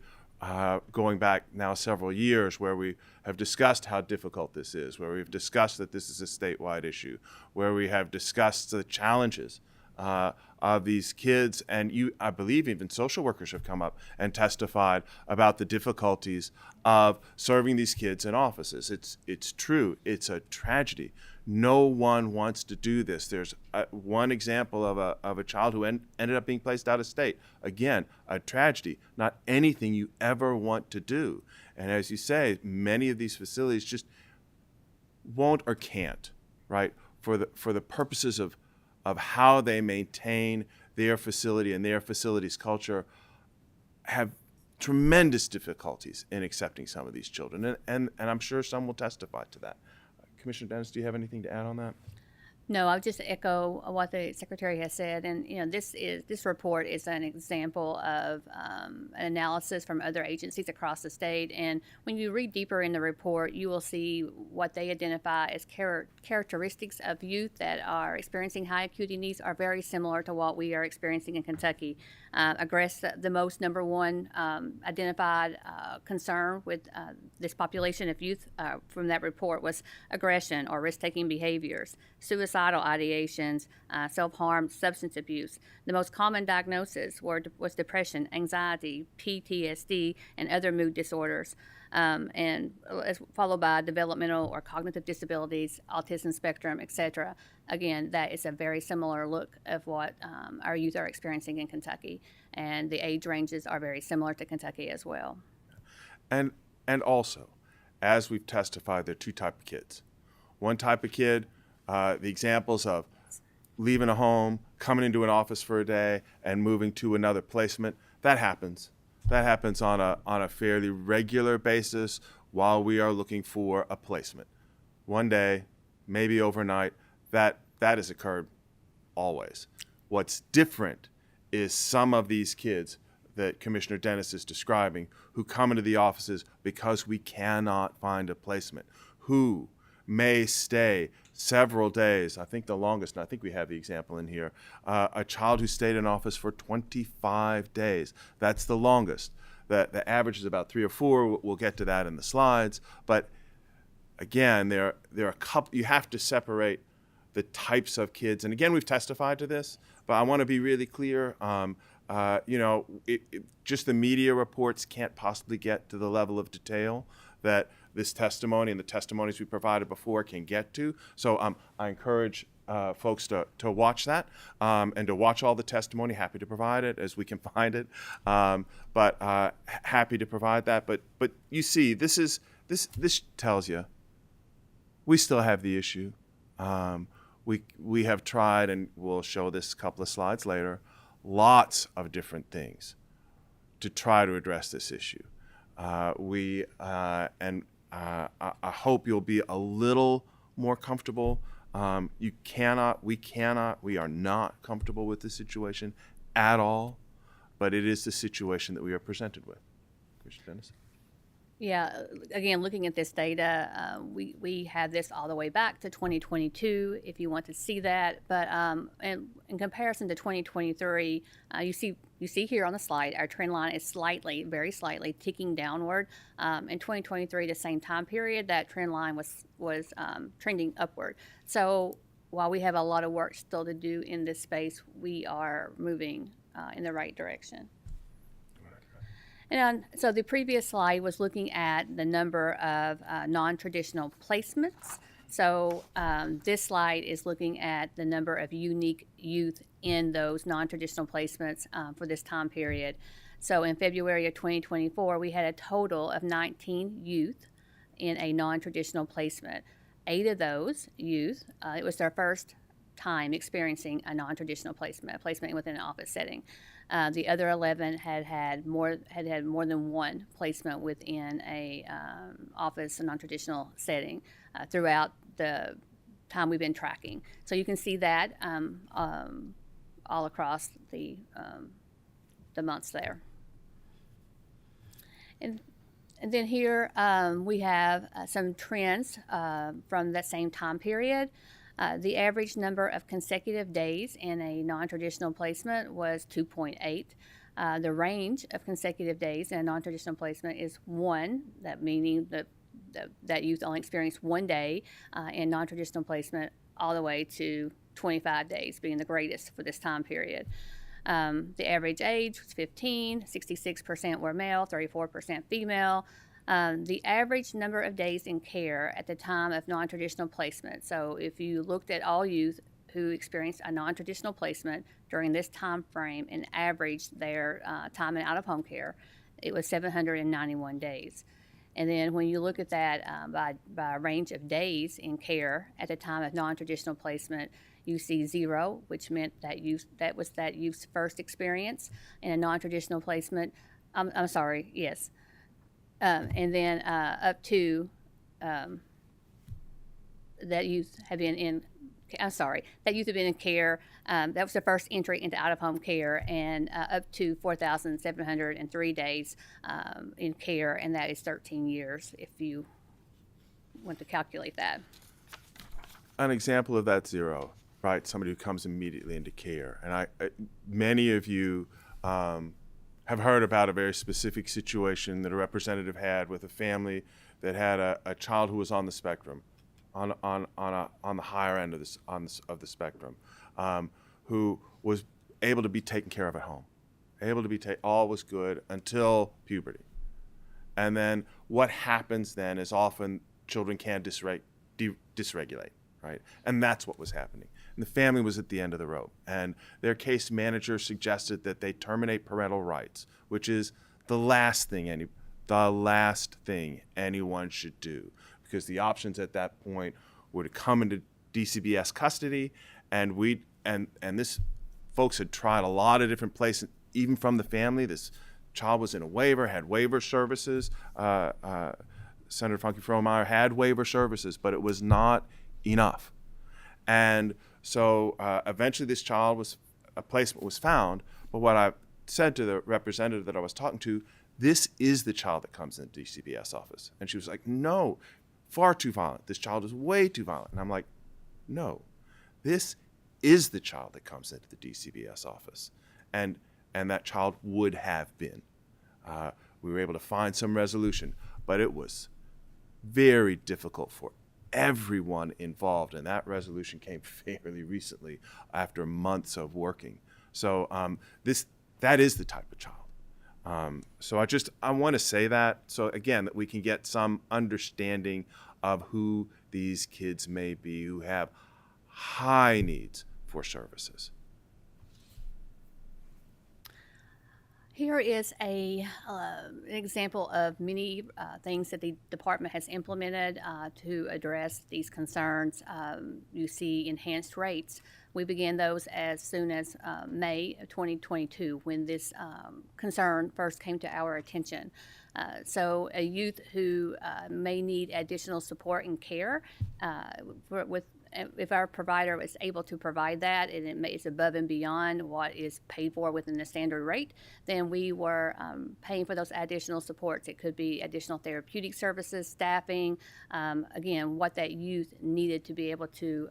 going back now several years, where we have discussed how difficult this is, where we've discussed that this is a statewide issue, where we have discussed the challenges of these kids, and I believe even social workers have come up and testified about the difficulties of serving these kids in offices. It's true. It's a tragedy. No one wants to do this. There's one example of a child who ended up being placed out of state. Again, a tragedy. Not anything you ever want to do. And as you say, many of these facilities just won't or can't, right? For the purposes of how they maintain their facility and their facility's culture, have tremendous difficulties in accepting some of these children. And I'm sure some will testify to that. Commissioner Dennis, do you have anything to add on that? No, I'll just echo what the secretary has said, and this report is an example of an analysis from other agencies across the state. And when you read deeper in the report, you will see what they identify as characteristics of youth that are experiencing high acuity needs are very similar to what we are experiencing in Kentucky. The most number one identified concern with this population of youth from that report was aggression or risk-taking behaviors, suicidal ideations, self-harm, substance abuse. The most common diagnosis was depression, anxiety, PTSD, and other mood disorders, and followed by developmental or cognitive disabilities, autism spectrum, etc. Again, that is a very similar look of what our youth are experiencing in Kentucky, and the age ranges are very similar to Kentucky as well. And also, as we've testified, there are two types of kids. One type of kid, the examples of leaving a home, coming into an office for a day, and moving to another placement, that happens. That happens on a fairly regular basis while we are looking for a placement. One day, maybe overnight, that has occurred always. What's different is some of these kids that Commissioner Dennis is describing who come into the offices because we cannot find a placement, who may stay several days. I think the longest, and I think we have the example in here, a child who stayed in office for 25 days. That's the longest. The average is about 3 or 4. We'll get to that in the slides. But again, there are a couple. You have to separate the types of kids. And again, we've testified to this, but I want to be really clear. Just the media reports can't possibly get to the level of detail that this testimony and the testimonies we provided before can get to. So I encourage folks to watch that and to watch all the testimony. Happy to provide it as we can find it, but happy to provide that. But you see, this tells you we still have the issue. We have tried, and we'll show this a couple of slides later, lots of different things to try to address this issue. I hope you'll be a little more comfortable. We are not comfortable with this situation at all, but it is the situation that we are presented with. Commissioner Dennis? Yeah, again, looking at this data, we have this all the way back to 2022, if you want to see that. But in comparison to 2023, you see here on the slide, our trend line is very slightly ticking downward. In 2023, the same time period, that trend line was trending upward. So while we have a lot of work still to do in this space, we are moving in the right direction. And so the previous slide was looking at the number of non-traditional placements. So this slide is looking at the number of unique youth in those non-traditional placements for this time period. So in February of 2024, we had a total of 19 youth in a non-traditional placement. 8 of those youth, it was their first time experiencing a non-traditional placement, a placement within an office setting. The other 11 had more than one placement within a office, a non-traditional setting throughout the time we've been tracking. So you can see that all across the months there. And then here we have some trends from that same time period. The average number of consecutive days in a non-traditional placement was 2.8. The range of consecutive days in a non-traditional placement is 1, that meaning that youth only experienced 1 day in non-traditional placement, all the way to 25 days being the greatest for this time period. The average age was 15, 66% were male, 34% female. The average number of days in care at the time of non-traditional placement. So if you looked at all youth who experienced a non-traditional placement during this time frame and averaged their time in out-of-home care, it was 791 days. And then when you look at that by range of days in care at the time of non-traditional placement, you see 0, which meant that was that youth's first experience in a non-traditional placement. I'm sorry, yes. And then up to that youth have been in I'm sorry, that youth have been in care. That was the first entry into out-of-home care, and up to 4,703 days in care, and that is 13 years if you want to calculate that. An example of that zero, right? Somebody who comes immediately into care. And many of you have heard about a very specific situation that a representative had with a family that had a child who was on the spectrum, on the higher end of the spectrum, who was able to be taken care of at home, all was good until puberty. And then what happens then is often children can dysregulate, right? And that's what was happening. And the family was at the end of the rope. And their case manager suggested that they terminate parental rights, which is the last thing anyone should do, because the options at that point were to come into DCBS custody, and this folks had tried a lot of different places, even from the family. This child was in a waiver, had waiver services. Senator Funky Fromeyer had waiver services, but it was not enough. And so eventually this a placement was found, but what I said to the representative that I was talking to, this is the child that comes in the DCBS office. And she was like, no, far too violent. This child is way too violent. And I'm like, no, this is the child that comes into the DCBS office. And that child would have been. We were able to find some resolution, but it was very difficult for everyone involved, and that resolution came fairly recently after months of working. So that is the type of child. So I want to say that, so again, that we can get some understanding of who these kids may be who have high needs for services. Here is an example of many things that the department has implemented to address these concerns. You see enhanced rates. We began those as soon as May of 2022 when this concern first came to our attention. So a youth who may need additional support and care if our provider is able to provide that and it's above and beyond what is paid for within the standard rate, then we were paying for those additional supports. It could be additional therapeutic services, staffing, again, what that youth needed to be able to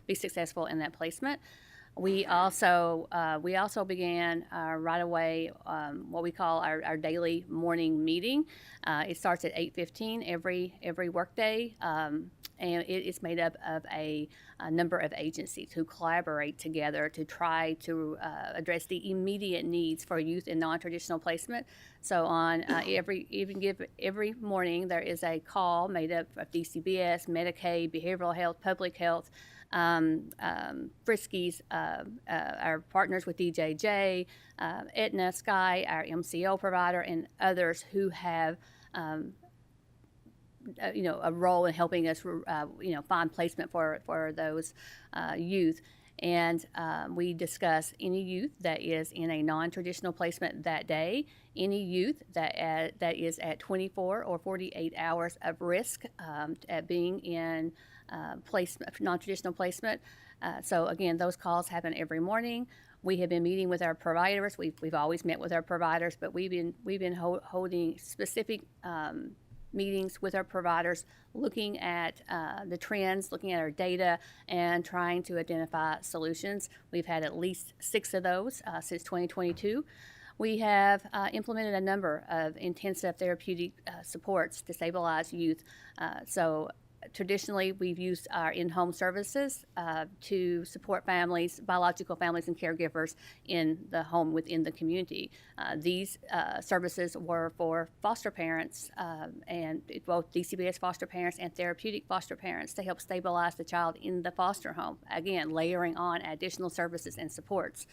be successful in that placement. We also began right away what we call our daily morning meeting. It starts at 8:15 every workday, and it's made up of a number of agencies who collaborate together to try to address the immediate needs for youth in non-traditional placement. So on every morning there is a call made up of DCBS, Medicaid, behavioral health, public health, Friskies, our partners with DJJ, Aetna, Sky, our MCO provider, and others who have a role in helping us find placement for those youth. And we discuss any youth that is in a non-traditional placement that day, any youth that is at 24 or 48 hours of risk at being in non-traditional placement. So again, those calls happen every morning. We have been meeting with our providers. We've always met with our providers, but we've been holding specific meetings with our providers, looking at the trends, looking at our data, and trying to identify solutions. We've had at least 6 of those since 2022. We have implemented a number of intensive therapeutic supports to stabilize youth. So traditionally, we've used our in-home services to support families, biological families and caregivers in the home within the community. These services were for foster parents and both DCBS foster parents and therapeutic foster parents to help stabilize the child in the foster home. Again, layering on additional services and supports.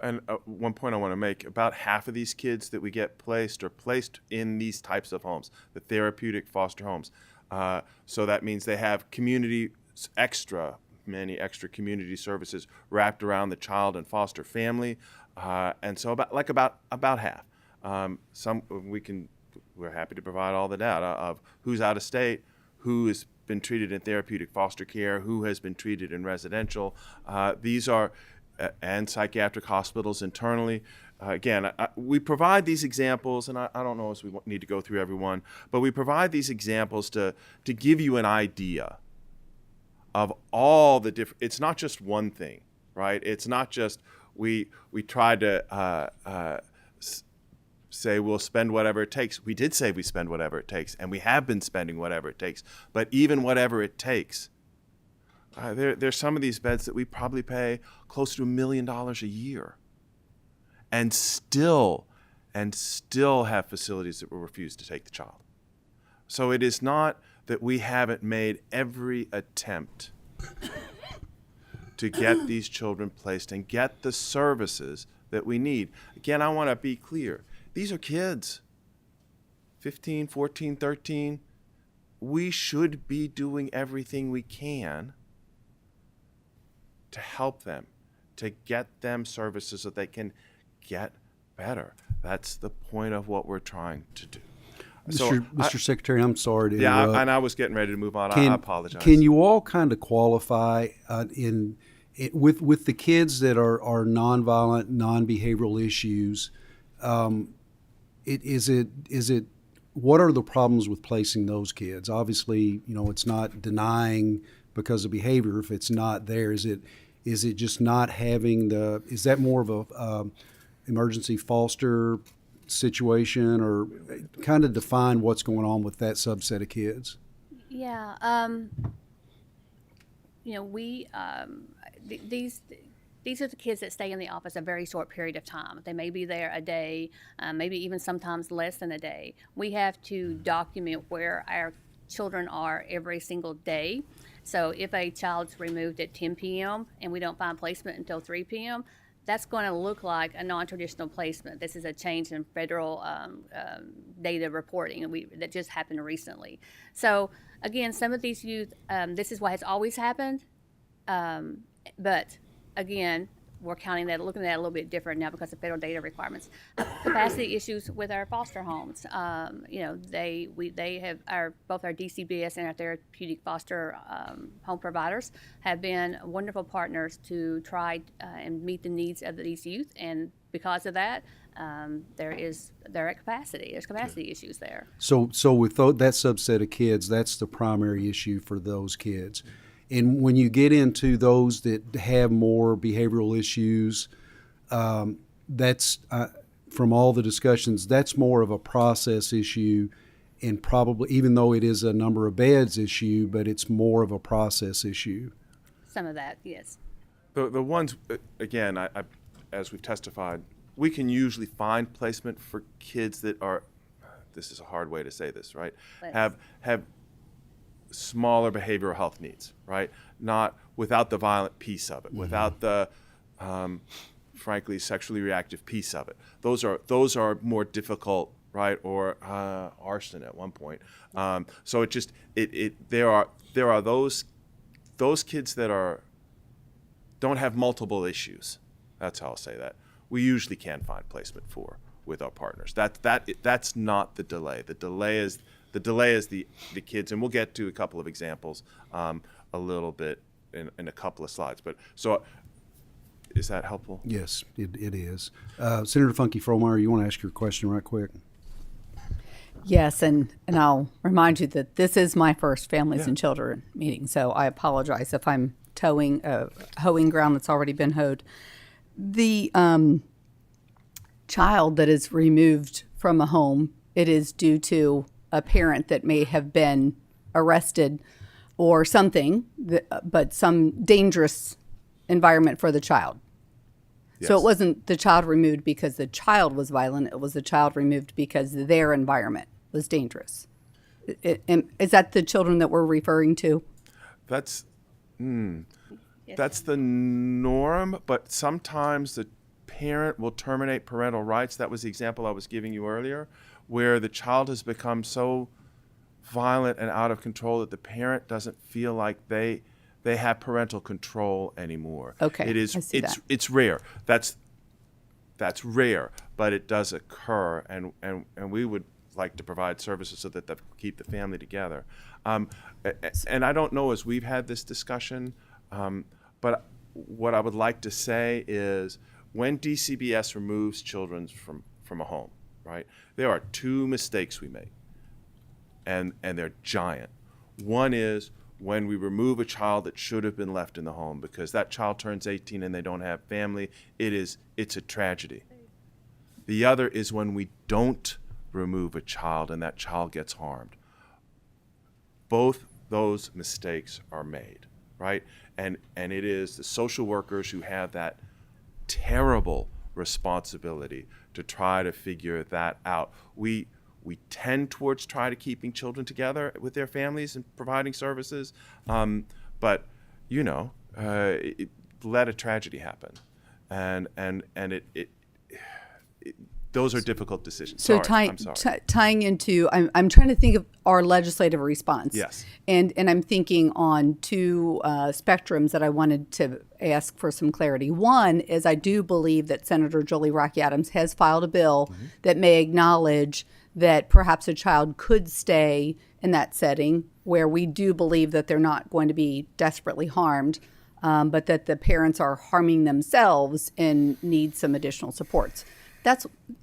And one point I want to make, about half of these kids that we get placed are placed in these types of homes, the therapeutic foster homes. So that means they have many extra community services wrapped around the child and foster family, and so about half. We're happy to provide all the data of who's out of state, who is been treated in therapeutic foster care, who has been treated in residential. These are, and psychiatric hospitals internally. Again, we provide these examples, and I don't know if we need to go through every one, but we provide these examples to give you an idea of all the different, it's not just one thing, right? It's not just we tried to say we'll spend whatever it takes. We did say we spend whatever it takes, and we have been spending whatever it takes. But even whatever it takes, there's some of these beds that we probably pay close to $1 million a year, and still have facilities that will refuse to take the child. So it is not that we haven't made every attempt to get these children placed and get the services that we need. Again, I want to be clear. These are kids, 15, 14, 13. We should be doing everything we can to help them, to get them services so they can get better. That's the point of what we're trying to do. Mr. Secretary, I'm sorry to yeah, interrupt. and I was getting ready to move on. I apologize. Can you all kind of qualify with the kids that are nonviolent, non-behavioral issues? Is it what are the problems with placing those kids? Obviously, it's not denying because of behavior. If it's not there, is it just not having is that more of a emergency foster situation, or kind of define what's going on with that subset of kids? Yeah, these are the kids that stay in the office a very short period of time. They may be there a day, maybe even sometimes less than a day. We have to document where our children are every single day. So if a child's removed at 10 p.m. and we don't find placement until 3 p.m., that's going to look like a non-traditional placement. This is a change in federal data reporting that just happened recently. So again, some of these youth, this is what has always happened, but again, we're looking at that a little bit different now because of federal data requirements. Capacity issues with our foster homes. They have both our DCBS and our therapeutic foster home providers have been wonderful partners to try and meet the needs of these youth, and because of that, they're at capacity. There's capacity issues there. So with that subset of kids, that's the primary issue for those kids. And when you get into those that have more behavioral issues, that's from all the discussions, that's more of a process issue, and probably, even though it is a number of beds issue, but it's more of a process issue. Some of that, yes. The ones, again, I as we've testified, we can usually find placement for kids that are, this is a hard way to say this, right? Have smaller behavioral health needs, right? Not without the violent piece of it, without the, frankly, sexually reactive piece of it. Those are more difficult, right? Or arson at one point. So there are those kids that don't have multiple issues. That's how I'll say that. We usually can find placement for with our partners. That's not the delay. The delay is the kids, and we'll get to a couple of examples a little bit in a couple of slides. But so, is that helpful? Yes, it is. Senator Funky Fromeyer, you want to ask your question right quick? Yes, and I'll remind you that this is my first Families and Children meeting, so I apologize if I'm hoeing ground that's already been hoed. The child that is removed from a home, it is due to a parent that may have been arrested or something, but some dangerous environment for the child. Yes. So it wasn't the child removed because the child was violent. It was the child removed because their environment was dangerous. Is that the children that we're referring to? That's the norm, but sometimes the parent will terminate parental rights. That was the example I was giving you earlier, where the child has become so violent and out of control that the parent doesn't feel like they have parental control anymore. Okay, it's rare. That's rare, but it does occur, and we would like to provide services so that they keep the family together. And I don't know as we've had this discussion, but what I would like to say is when DCBS removes children from a home, right, there are two mistakes we make, and they're giant. One is when we remove a child that should have been left in the home because that child turns 18 and they don't have family, it's a tragedy. The other is when we don't remove a child and that child gets harmed. Both those mistakes are made, right? And it is the social workers who have that terrible responsibility to try to figure that out. We tend towards try to keeping children together with their families and providing services, but let a tragedy happen, and those are difficult decisions. So I'm sorry. Tying into, I'm trying to think of our legislative response. Yes. And I'm thinking on two spectrums that I wanted to ask for some clarity. One is I do believe that Senator Jolie Rocky Adams has filed a bill that may acknowledge that perhaps a child could stay in that setting where we do believe that they're not going to be desperately harmed, but that the parents are harming themselves and need some additional supports.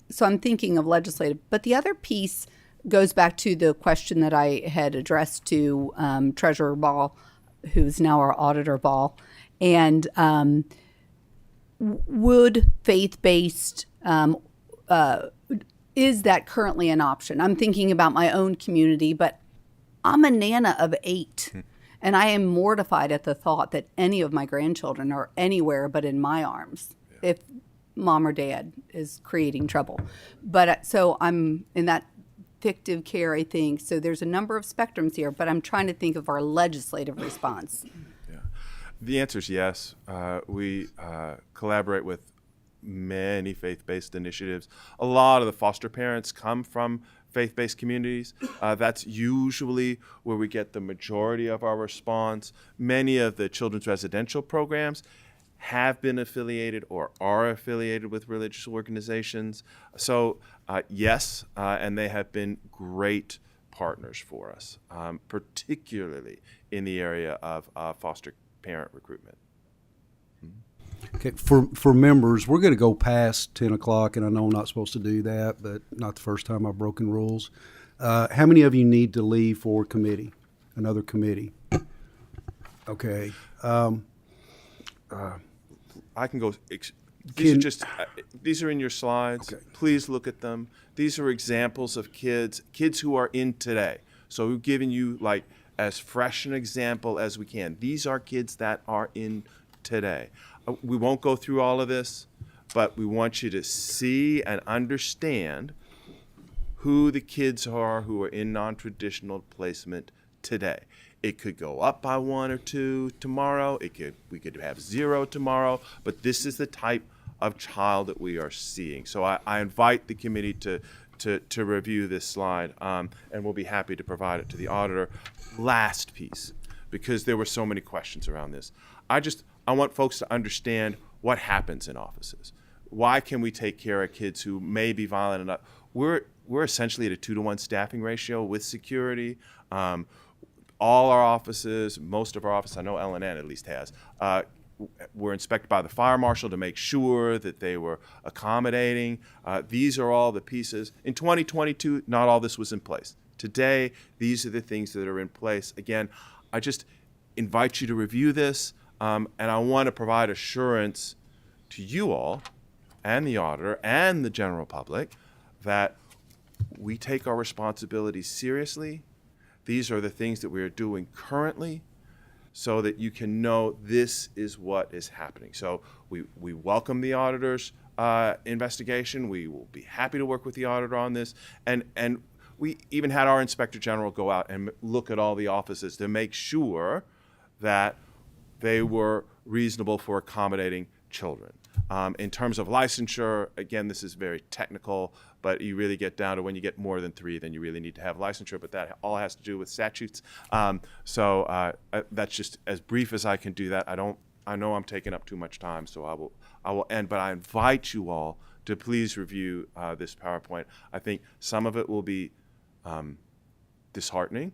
So I'm thinking of legislative. But the other piece goes back to the question that I had addressed to Treasurer Ball, who's now our Auditor Ball. And would faith-based, is that currently an option? I'm thinking about my own community, but I'm a nana of 8. And I am mortified at the thought that any of my grandchildren are anywhere but in my arms. If mom or dad is creating trouble. But so I'm in that fictive care, I think. So there's a number of spectrums here, but I'm trying to think of our legislative response. Yeah. The answer is yes. We collaborate with many faith-based initiatives. A lot of the foster parents come from faith-based communities. That's usually where we get the majority of our response. Many of the children's residential programs have been affiliated or are affiliated with religious organizations. So yes, and they have been great partners for us, particularly in the area of foster parent recruitment. Okay, for members, we're going to go past 10 o'clock, and I know I'm not supposed to do that, but not the first time I've broken rules. How many of you need to leave for committee, another committee? Okay. I can go. These are in your slides. Okay. Please look at them. These are examples of kids who are in today. So we're giving you like as fresh an example as we can. These are kids that are in today. We won't go through all of this, but we want you to see and understand who the kids are who are in non-traditional placement today. It could go up by 1 or 2 tomorrow. We could have 0 tomorrow, but this is the type of child that we are seeing. So I invite the committee to review this slide, and we'll be happy to provide it to the auditor. Last piece, because there were so many questions around this. I want folks to understand what happens in offices. Why can we take care of kids who may be violent enough? We're essentially at a 2-to-1 staffing ratio with security. All our offices, most of our offices, I know LNN at least has, were inspected by the fire marshal to make sure that they were accommodating. These are all the pieces. In 2022, not all this was in place. Today, these are the things that are in place. Again, I just invite you to review this, and I want to provide assurance to you all and the auditor and the general public that we take our responsibilities seriously. These are the things that we are doing currently so that you can know this is what is happening. So we welcome the auditor's investigation. We will be happy to work with the auditor on this. And we even had our inspector general go out and look at all the offices to make sure that they were reasonable for accommodating children. In terms of licensure, again, this is very technical, but you really get down to when you get more than 3, then you really need to have licensure, but that all has to do with statutes. So that's just as brief as I can do that. I know I'm taking up too much time, so I will end, but I invite you all to please review this PowerPoint. I think some of it will be disheartening.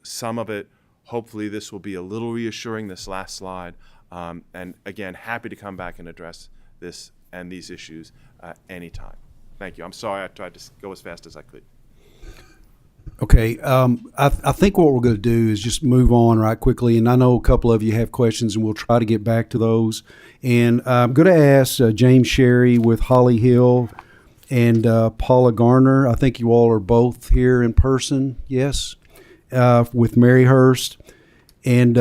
Some of it, hopefully this will be a little reassuring, this last slide. And again, happy to come back and address this and these issues anytime. Thank you. I'm sorry I tried to go as fast as I could. Okay, I think what we're going to do is just move on right quickly, and I know a couple of you have questions, and we'll try to get back to those. And I'm going to ask James Sherry with Holly Hill and Paula Garner. I think you all are both here in person, yes, with Maryhurst. And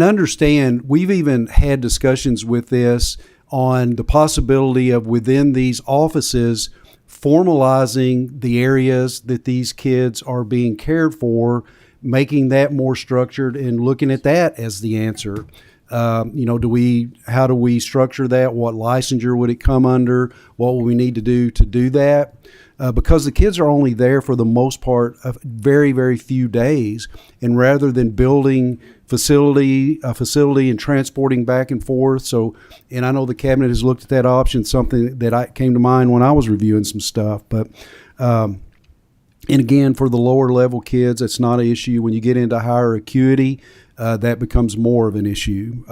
understand, we've even had discussions with this on the possibility of within these offices formalizing the areas that these kids are being cared for, making that more structured and looking at that as the answer. How do we structure that? What licensure would it come under? What will we need to do that? Because the kids are only there for the most part of very, very few days. And rather than building a facility and transporting back and forth. And I know the cabinet has looked at that option, something that came to mind when I was reviewing some stuff. But, and again, for the lower level kids, it's not an issue. When you get into higher acuity, that becomes more of an issue.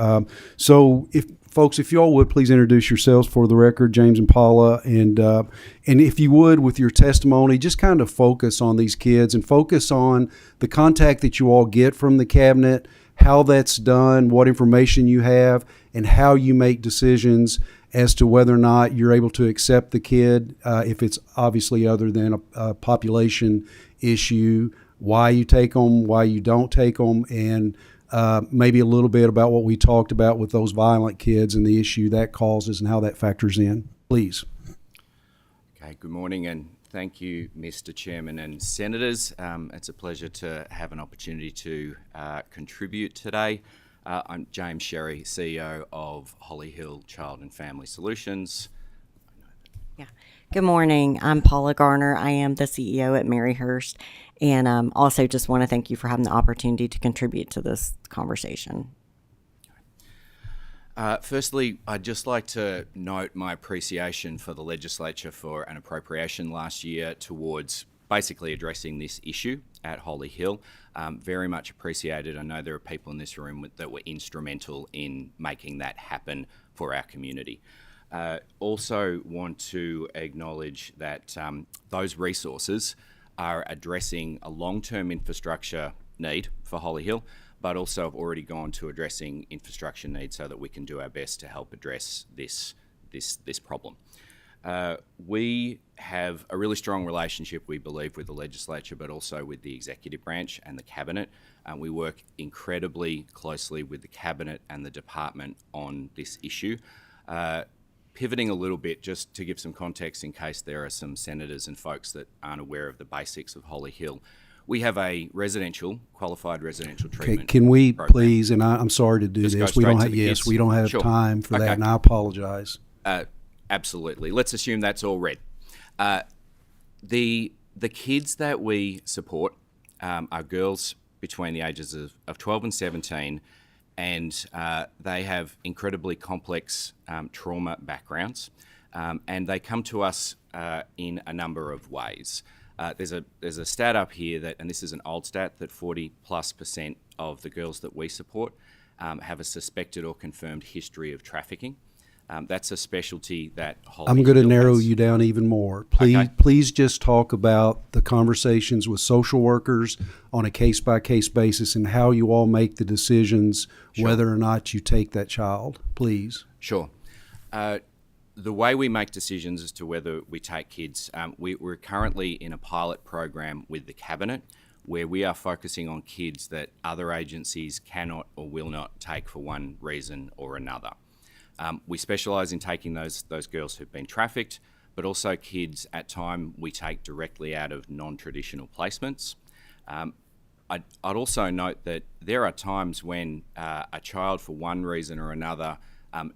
So if you all would please introduce yourselves for the record, James and Paula, and if you would, with your testimony, just kind of focus on these kids and focus on the contact that you all get from the cabinet, how that's done, what information you have, and how you make decisions as to whether or not you're able to accept the kid, if it's obviously other than a population issue, why you take them, why you don't take them, and maybe a little bit about what we talked about with those violent kids and the issue that causes and how that factors in. Please. Okay, good morning, and thank you, Mr. Chairman and Senators. It's a pleasure to have an opportunity to contribute today. I'm James Sherry, CEO of Holly Hill Child and Family Solutions. Yeah. Good morning. I'm Paula Garner. I am the CEO at Maryhurst, and also just want to thank you for having the opportunity to contribute to this conversation. Firstly, I'd just like to note my appreciation for the legislature for an appropriation last year towards basically addressing this issue at Holly Hill. Very much appreciated. I know there are people in this room that were instrumental in making that happen for our community. Also want to acknowledge that those resources are addressing a long-term infrastructure need for Holly Hill, but also have already gone to addressing infrastructure needs so that we can do our best to help address this problem. We have a really strong relationship, we believe, with the legislature, but also with the executive branch and the cabinet. We work incredibly closely with the cabinet and the department on this issue. Pivoting a little bit, just to give some context in case there are some senators and folks that aren't aware of the basics of Holly Hill. We have a qualified residential treatment. Okay, can we program. please, and I'm sorry to do Just this, go we don't straight to have, the yes, kids. we don't have Sure. time for Okay. that, and I apologize. Absolutely. Let's assume that's all read. The kids that we support are girls between the ages of 12 and 17, and they have incredibly complex trauma backgrounds, and they come to us in a number of ways. There's a stat up here that, and this is an old stat, that 40+% of the girls that we support have a suspected or confirmed history of trafficking. That's a specialty that Holly I'm going to Hill narrow has. you down even more. Please just talk about the conversations with social workers on a case-by-case basis and how you all make the decisions whether or not you take that child, please. Sure. The way we make decisions as to whether we take kids, we're currently in a pilot program with the Cabinet where we are focusing on kids that other agencies cannot or will not take for one reason or another. We specialise in taking those girls who've been trafficked, but also kids at time we take directly out of non-traditional placements. I'd also note that there are times when a child, for one reason or another,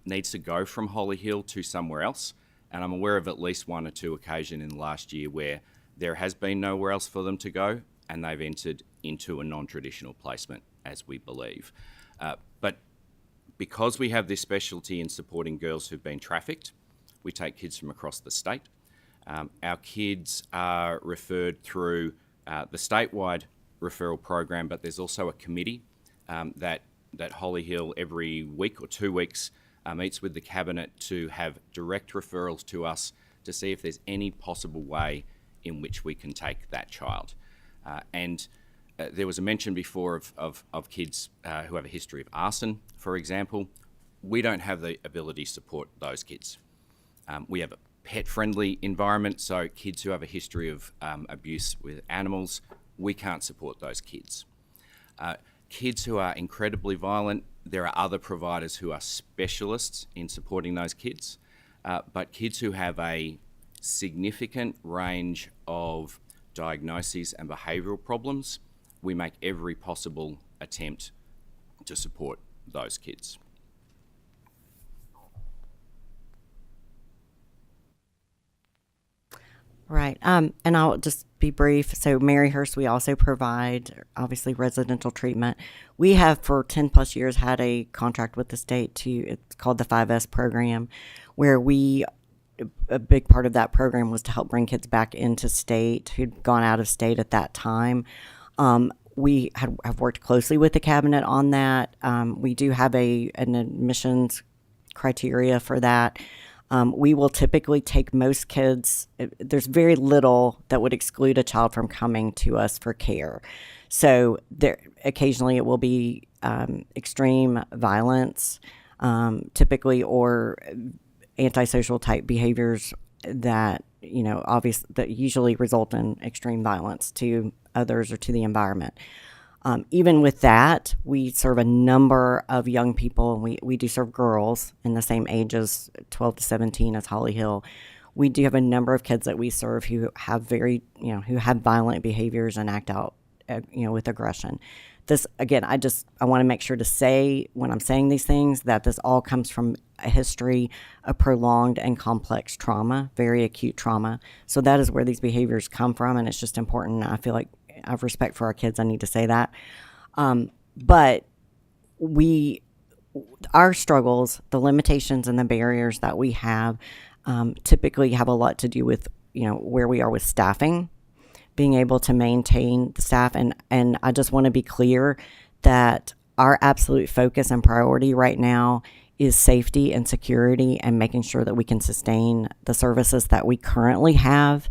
needs to go from Holly Hill to somewhere else. And I'm aware of at least one or two occasions in the last year where there has been nowhere else for them to go and they've entered into a non-traditional placement, as we believe. But because we have this specialty in supporting girls who've been trafficked, we take kids from across the state. Our kids are referred through the statewide referral program, but there's also a committee that Holly Hill every week or 2 weeks meets with the Cabinet to have direct referrals to us to see if there's any possible way in which we can take that child. There was a mention before of kids who have a history of arson, for example. We don't have the ability to support those kids. We have a pet-friendly environment, so kids who have a history of abuse with animals, we can't support those kids. Kids who are incredibly violent, there are other providers who are specialists in supporting those kids. But kids who have a significant range of diagnoses and behavioural problems, we make every possible attempt to support those kids. Right. And I'll just be brief. So Maryhurst, we also provide, obviously, residential treatment. We have for 10 plus years had a contract with the state it's called the 5S program, where a big part of that program was to help bring kids back into state who'd gone out of state at that time. We have worked closely with the Cabinet on that. We do have an admissions criteria for that. We will typically take most kids. There's very little that would exclude a child from coming to us for care. So occasionally it will be extreme violence, typically, or antisocial type behaviors that that usually result in extreme violence to others or to the environment. Even with that, we serve a number of young people, and we do serve girls in the same ages, 12 to 17 as Holly Hill. We do have a number of kids that we serve who have who have violent behaviors and act out, with aggression. This, again, I want to make sure to say, when I'm saying these things, that this all comes from a history of prolonged and complex trauma, very acute trauma. So that is where these behaviors come from, and it's just important. I feel like I have respect for our kids. I need to say that. But our struggles, the limitations and the barriers that we have, typically have a lot to do with, where we are with staffing, being able to maintain the staff. And I just want to be clear that our absolute focus and priority right now is safety and security and making sure that we can sustain the services that we currently have.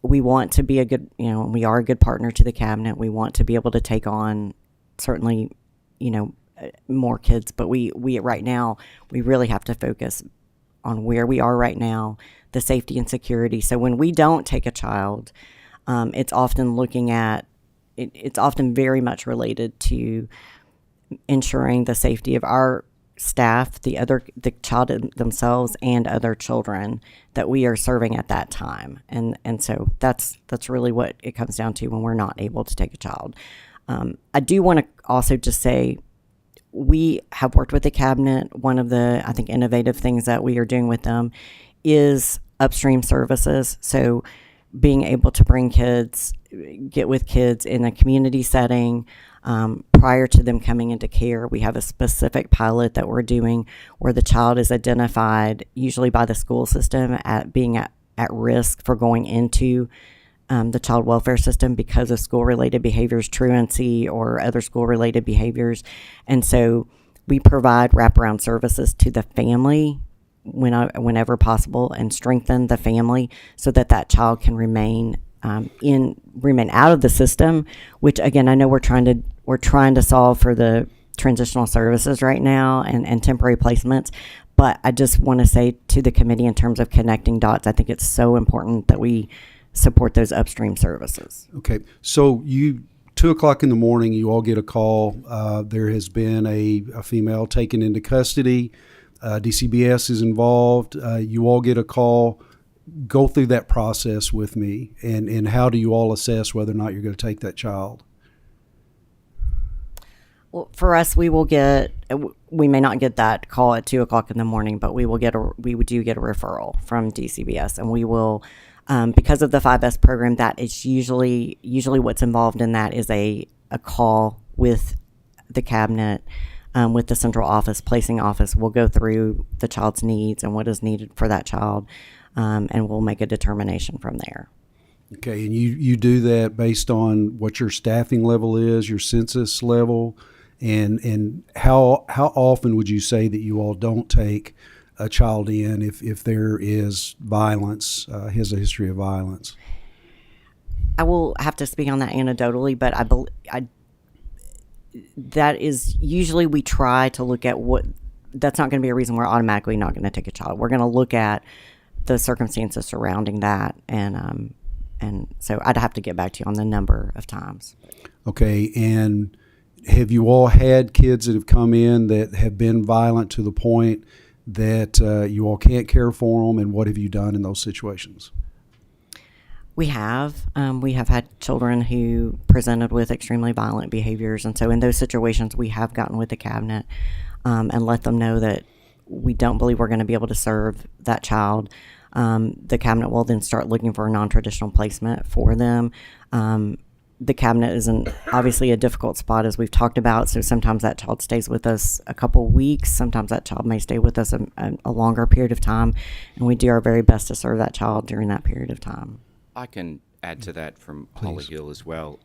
We want to be we are a good partner to the Cabinet. We want to be able to take on certainly, more kids, but we right now, we really have to focus on where we are right now, the safety and security. So when we don't take a child, it's often it's often very much related to ensuring the safety of our staff, the child themselves, and other children that we are serving at that time. And so that's really what it comes down to when we're not able to take a child. I do want to also just say, we have worked with the Cabinet. One of the, I think, innovative things that we are doing with them is upstream services. So being able to get with kids in a community setting, prior to them coming into care. We have a specific pilot that we're doing where the child is identified, usually by the school system, at being at risk for going into the child welfare system because of school-related behaviors, truancy, or other school-related behaviors. And so we provide wraparound services to the family whenever possible, and strengthen the family so that child can remain out of the system, which, again, I know we're trying to solve for the transitional services right now and temporary placements. But I just want to say to the committee, in terms of connecting dots, I think it's so important that we support those upstream services. Okay. So 2:00 in the morning, you all get a call. There has been a female taken into custody. DCBS is involved. You all get a call. Go through that process with me, and how do you all assess whether or not you're going to take that child? Well, for us, we may not get that call at 2:00 in the morning, but we do get a referral from DCBS, and we will, because of the 5S program, that is usually what's involved in that is a call with the Cabinet, with the central office, placing office. We'll go through the child's needs and what is needed for that child. and we'll make a determination from there. Okay, and you do that based on what your staffing level is, your census level, and how often would you say that you all don't take a child in if there is violence, has a history of violence? I will have to speak on that anecdotally, but that is usually we try to look at what. That's not going to be a reason we're automatically not going to take a child. We're going to look at the circumstances surrounding that, and so I'd have to get back to you on the number of times. Okay, and have you all had kids that have come in that have been violent to the point that you all can't care for them, and what have you done in those situations? We have had children who presented with extremely violent behaviors, and so in those situations, we have gotten with the cabinet and let them know that we don't believe we're going to be able to serve that child. The cabinet will then start looking for a non-traditional placement for them. The cabinet is obviously a difficult spot, as we've talked about, so sometimes that child stays with us a couple weeks. Sometimes that child may stay with us a longer period of time, and we do our very best to serve that child during that period of time. I can add to that from Holly Hill as well.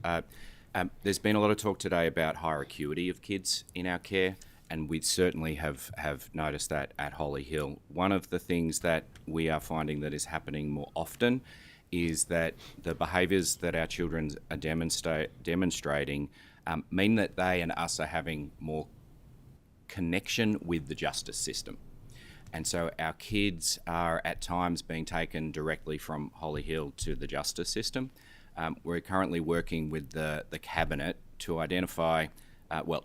There's been a lot of talk today about higher acuity of kids in our care, and we certainly have noticed that at Holly Hill. One of the things that we are finding that is happening more often is that the behaviours that our children are demonstrating mean that they and us are having more connection with the justice system. And so our kids are at times being taken directly from Holly Hill to the justice system. We're currently working with the cabinet to identify,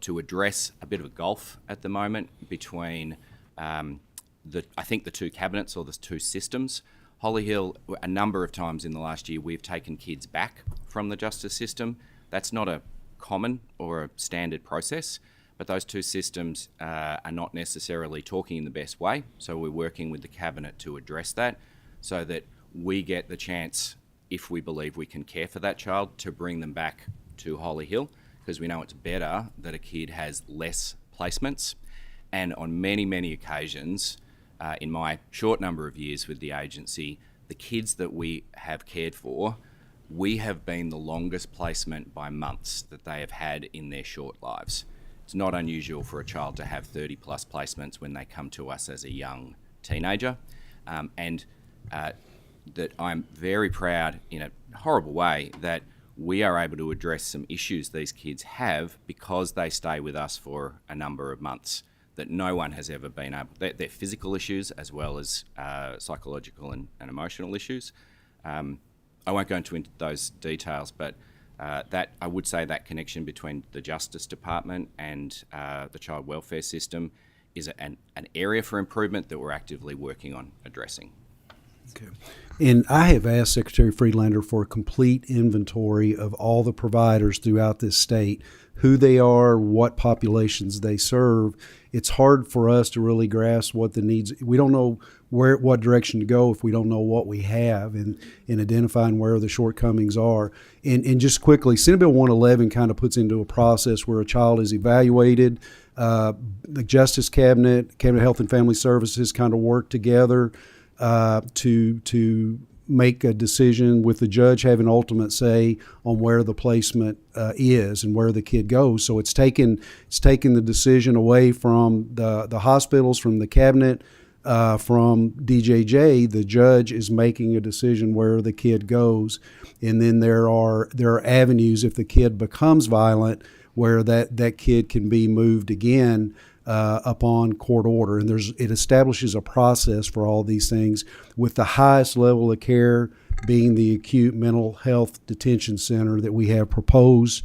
to address a bit of a gulf at the moment between I think the two cabinets or the two systems. Holly Hill, a number of times in the last year, we've taken kids back from the justice system. That's not a common or a standard process, but those two systems are not necessarily talking in the best way. So we're working with the cabinet to address that so that we get the chance, if we believe we can care for that child, to bring them back to Holly Hill, because we know it's better that a kid has less placements. And on many, many occasions, in my short number of years with the agency, the kids that we have cared for, we have been the longest placement by months that they have had in their short lives. It's not unusual for a child to have 30 plus placements when they come to us as a young teenager. And that I'm very proud, in a horrible way, that we are able to address some issues these kids have because they stay with us for a number of months that no one has ever been able. They're physical issues as well as psychological and emotional issues. I won't go into those details, but that I would say that connection between the Justice Department and the child welfare system is an area for improvement that we're actively working on addressing. Okay. And I have asked Secretary Friedlander for a complete inventory of all the providers throughout this state, who they are, what populations they serve. It's hard for us to really grasp what the needs. We don't know what direction to go if we don't know what we have, and identifying where the shortcomings are. And just quickly, Senate Bill 111 kind of puts into a process where a child is evaluated. The Justice Cabinet, Cabinet of Health and Family Services kind of work together to make a decision, with the judge having ultimate say on where the placement is and where the kid goes. So it's taken the decision away from the hospitals, from the cabinet, from DJJ. The judge is making a decision where the kid goes, and then there are avenues if the kid becomes violent where that kid can be moved again upon court order. And it establishes a process for all these things, with the highest level of care being the acute mental health detention center that we have proposed,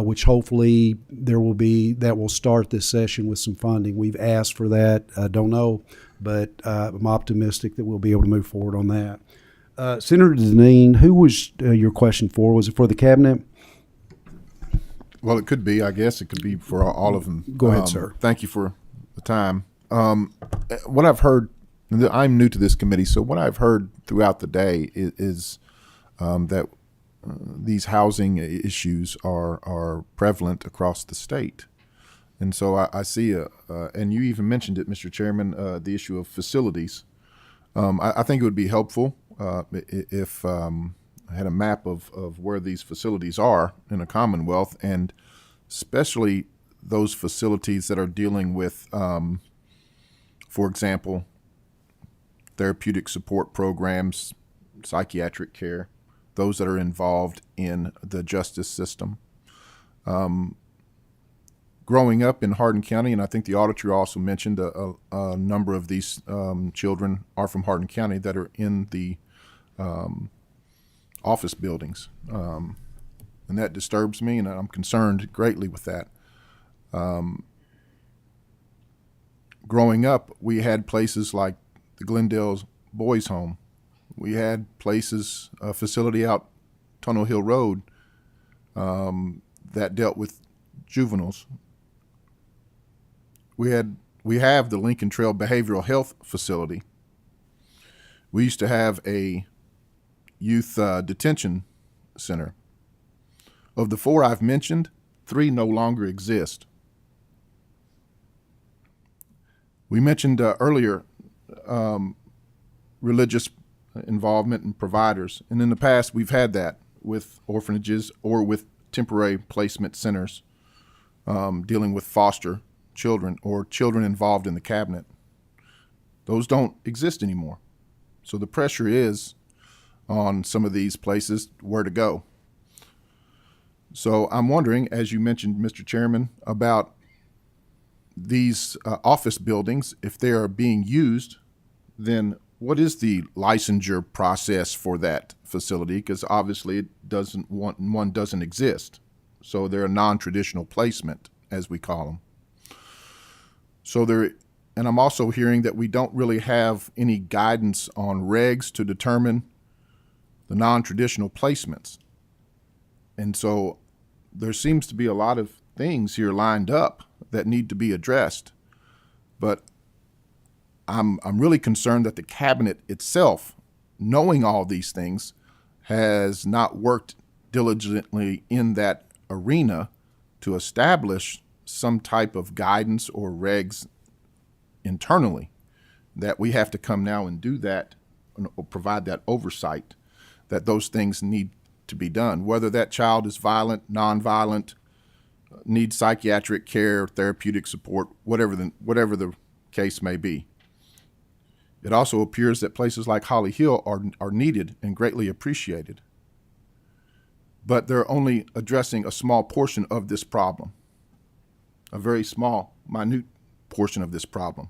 which hopefully that will start this session with some funding. We've asked for that. I don't know, but I'm optimistic that we'll be able to move forward on that. Senator Deneen, who was your question for? Was it for the cabinet? Well, it could be. I guess it could be for all of them. Go ahead, sir. Thank you for the time. What I've heard, I'm new to this committee, so what I've heard throughout the day is that these housing issues are prevalent across the state. And so I see, and you even mentioned it, Mr. Chairman, the issue of facilities. I think it would be helpful if I had a map of where these facilities are in a Commonwealth, and especially those facilities that are dealing with, for example, therapeutic support programs, psychiatric care, those that are involved in the justice system. Growing up in Hardin County, and I think the auditor also mentioned a number of these children are from Hardin County that are in the office buildings. And that disturbs me, and I'm concerned greatly with that. Growing up, we had places like the Glendale Boys Home. We had places, a facility out Tunnel Hill Road that dealt with juveniles. We have the Lincoln Trail Behavioral Health Facility. We used to have a youth detention center. Of the 4 I've mentioned, 3 no longer exist. We mentioned earlier religious involvement and providers, and in the past we've had that with orphanages or with temporary placement centers dealing with foster children or children involved in the cabinet. Those don't exist anymore. So the pressure is on some of these places where to go. So I'm wondering, as you mentioned, Mr. Chairman, about these office buildings. If they are being used, then what is the licensure process for that facility? Because obviously one doesn't exist. So they're a non-traditional placement, as we call them. So and I'm also hearing that we don't really have any guidance on regs to determine the non-traditional placements. And so there seems to be a lot of things here lined up that need to be addressed. But I'm really concerned that the cabinet itself, knowing all these things, has not worked diligently in that arena to establish some type of guidance or regs internally, that we have to come now and do that or provide that oversight, that those things need to be done, whether that child is violent, nonviolent, needs psychiatric care, therapeutic support, whatever the case may be. It also appears that places like Holly Hill are needed and greatly appreciated, but they're only addressing a small portion of this problem, a very small, minute portion of this problem.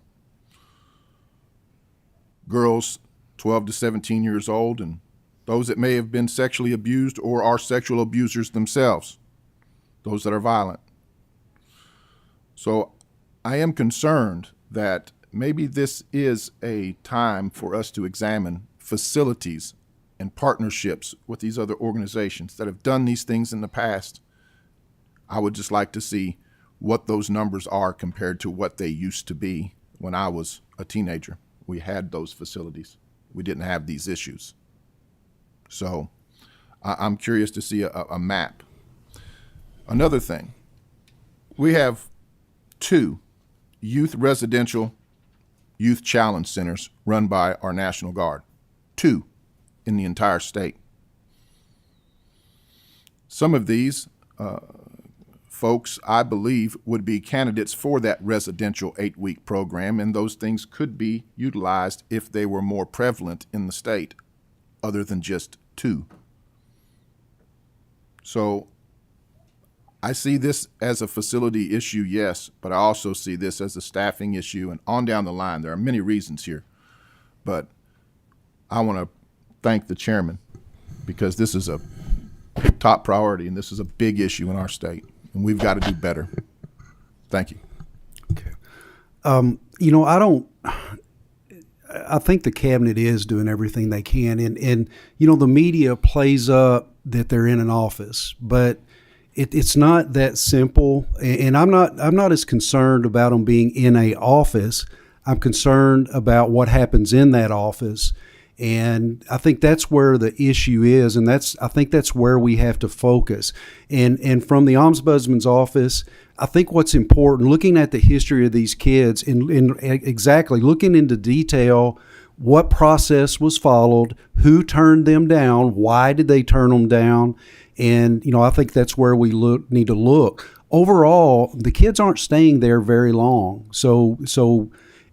Girls 12 to 17 years old and those that may have been sexually abused or are sexual abusers themselves, those that are violent. So I am concerned that maybe this is a time for us to examine facilities and partnerships with these other organizations that have done these things in the past. I would just like to see what those numbers are compared to what they used to be when I was a teenager. We had those facilities. We didn't have these issues. So I'm curious to see a map. Another thing, we have 2 youth residential youth challenge centers run by our National Guard, 2 in the entire state. Some of these folks, I believe, would be candidates for that residential 8-week program, and those things could be utilized if they were more prevalent in the state, other than just 2. So I see this as a facility issue, yes, but I also see this as a staffing issue, and on down the line. There are many reasons here, but I want to thank the chairman because this is a top priority and this is a big issue in our state, and we've got to do better. Thank you. Okay. I think the cabinet is doing everything they can, and the media plays up that they're in an office, but it's not that simple. And I'm not as concerned about them being in a office. I'm concerned about what happens in that office, and I think that's where the issue is, and I think that's where we have to focus. And from the Ombudsman's office, I think what's important, looking at the history of these kids and exactly looking into detail what process was followed, who turned them down, why did they turn them down, and I think that's where we need to look. Overall, the kids aren't staying there very long, so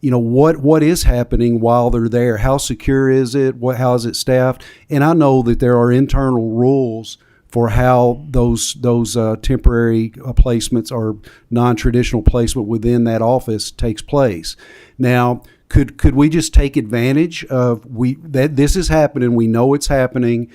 what is happening while they're there? How secure is it? How is it staffed? And I know that there are internal rules for how those temporary placements or non-traditional placement within that office takes place. Now, could we just take advantage of that this is happening? We know it's happening.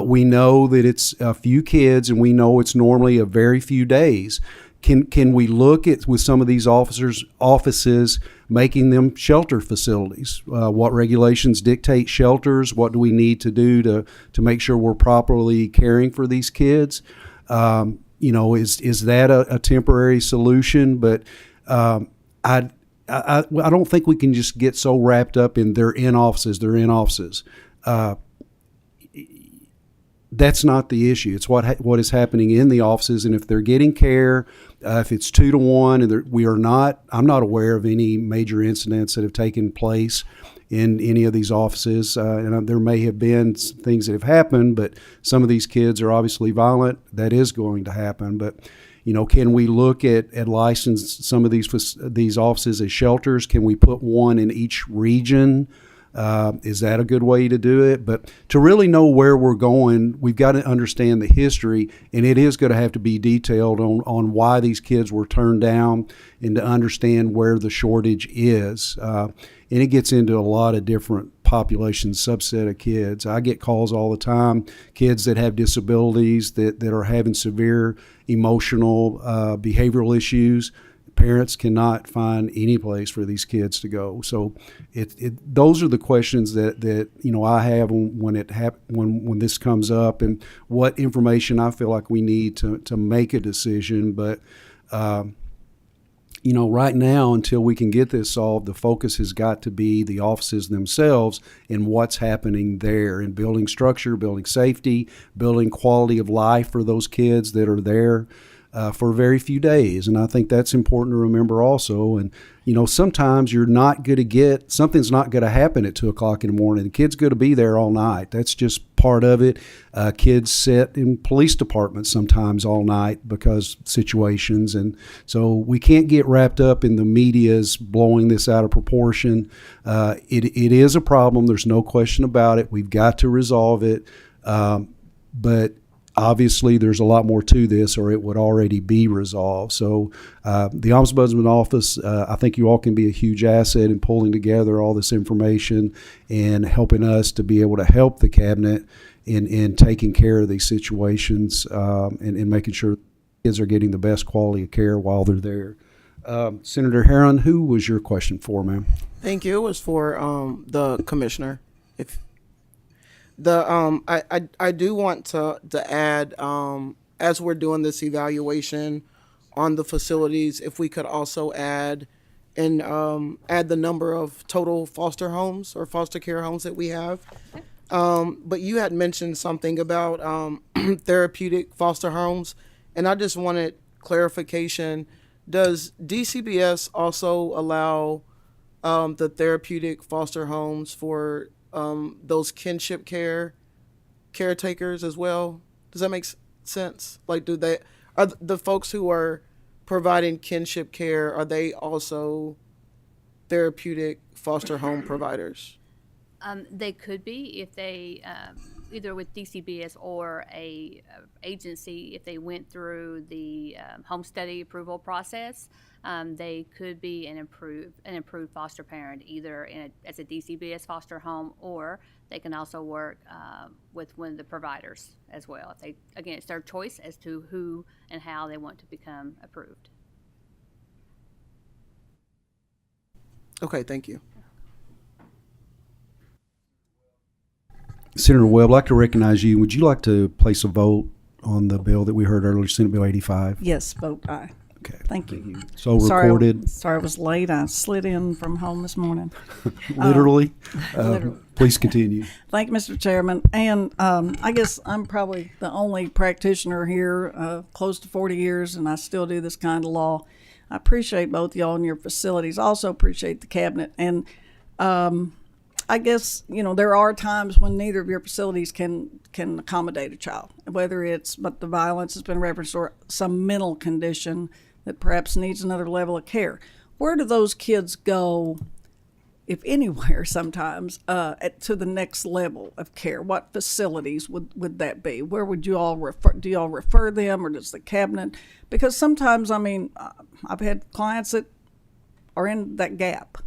We know that it's a few kids, and we know it's normally a very few days. Can we look at with some of these offices making them shelter facilities? What regulations dictate shelters? What do we need to do to make sure we're properly caring for these kids? Is that a temporary solution? But I don't think we can just get so wrapped up in they're in offices. That's not the issue. It's what is happening in the offices, and if they're getting care, if it's 2 to 1, and I'm not aware of any major incidents that have taken place in any of these offices. And there may have been things that have happened, but some of these kids are obviously violent. That is going to happen, but. Can we look at license some of these offices as shelters? Can we put one in each region? Is that a good way to do it? But to really know where we're going, we've got to understand the history, and it is going to have to be detailed on why these kids were turned down and to understand where the shortage is. And it gets into a lot of different population subset of kids. I get calls all the time, kids that have disabilities that are having severe emotional, behavioral issues. Parents cannot find any place for these kids to go. So those are the questions that I have when this comes up, and what information I feel like we need to make a decision. But right now, until we can get this solved, the focus has got to be the offices themselves and what's happening there, and building structure, building safety, building quality of life for those kids that are there for very few days. And I think that's important to remember also. And, sometimes something's not going to happen at 2 o'clock in the morning. The kid's going to be there all night. That's just part of it. Kids sit in police departments sometimes all night because situations. And so we can't get wrapped up in the media's blowing this out of proportion. It is a problem. There's no question about it. We've got to resolve it. But obviously, there's a lot more to this, or it would already be resolved. So the Ombudsman Office, I think you all can be a huge asset in pulling together all this information and helping us to be able to help the Cabinet in taking care of these situations and making sure kids are getting the best quality of care while they're there. Senator Herron, who was your question for, ma'am? Thank you. It was for the commissioner. I do want to add, as we're doing this evaluation on the facilities, if we could also add the number of total foster homes or foster care homes that we have. But you had mentioned something about therapeutic foster homes, and I just wanted clarification. Does DCBS also allow the therapeutic foster homes for those kinship caretakers as well? Does that make sense? Like, are the folks who are providing kinship care, are they also therapeutic foster home providers? They could be if they either with DCBS or a agency, if they went through the home study approval process. They could be an approved foster parent, either as a DCBS foster home, or they can also work with one of the providers as well. It's their choice as to who and how they want to become approved. Okay, thank you. Senator Webb, I'd like to recognize you. Would you like to place a vote on the bill that we heard earlier, Senate Bill 85? Yes, vote aye. Okay. Thank you. So recorded. Sorry I was late. I slid in from home this morning. Literally. Literally. Please continue. Thank you, Mr. Chairman. And I guess I'm probably the only practitioner here, close to 40 years, and I still do this kind of law. I appreciate both y'all and your facilities. I also appreciate the Cabinet. And I guess, there are times when neither of your facilities can accommodate a child, whether it's, but the violence has been referenced, or some mental condition that perhaps needs another level of care. Where do those kids go, if anywhere, sometimes, to the next level of care? What facilities would that be? Where would you all refer? Do you all refer them, or does the cabinet? Because sometimes, I've had clients that are in that gap,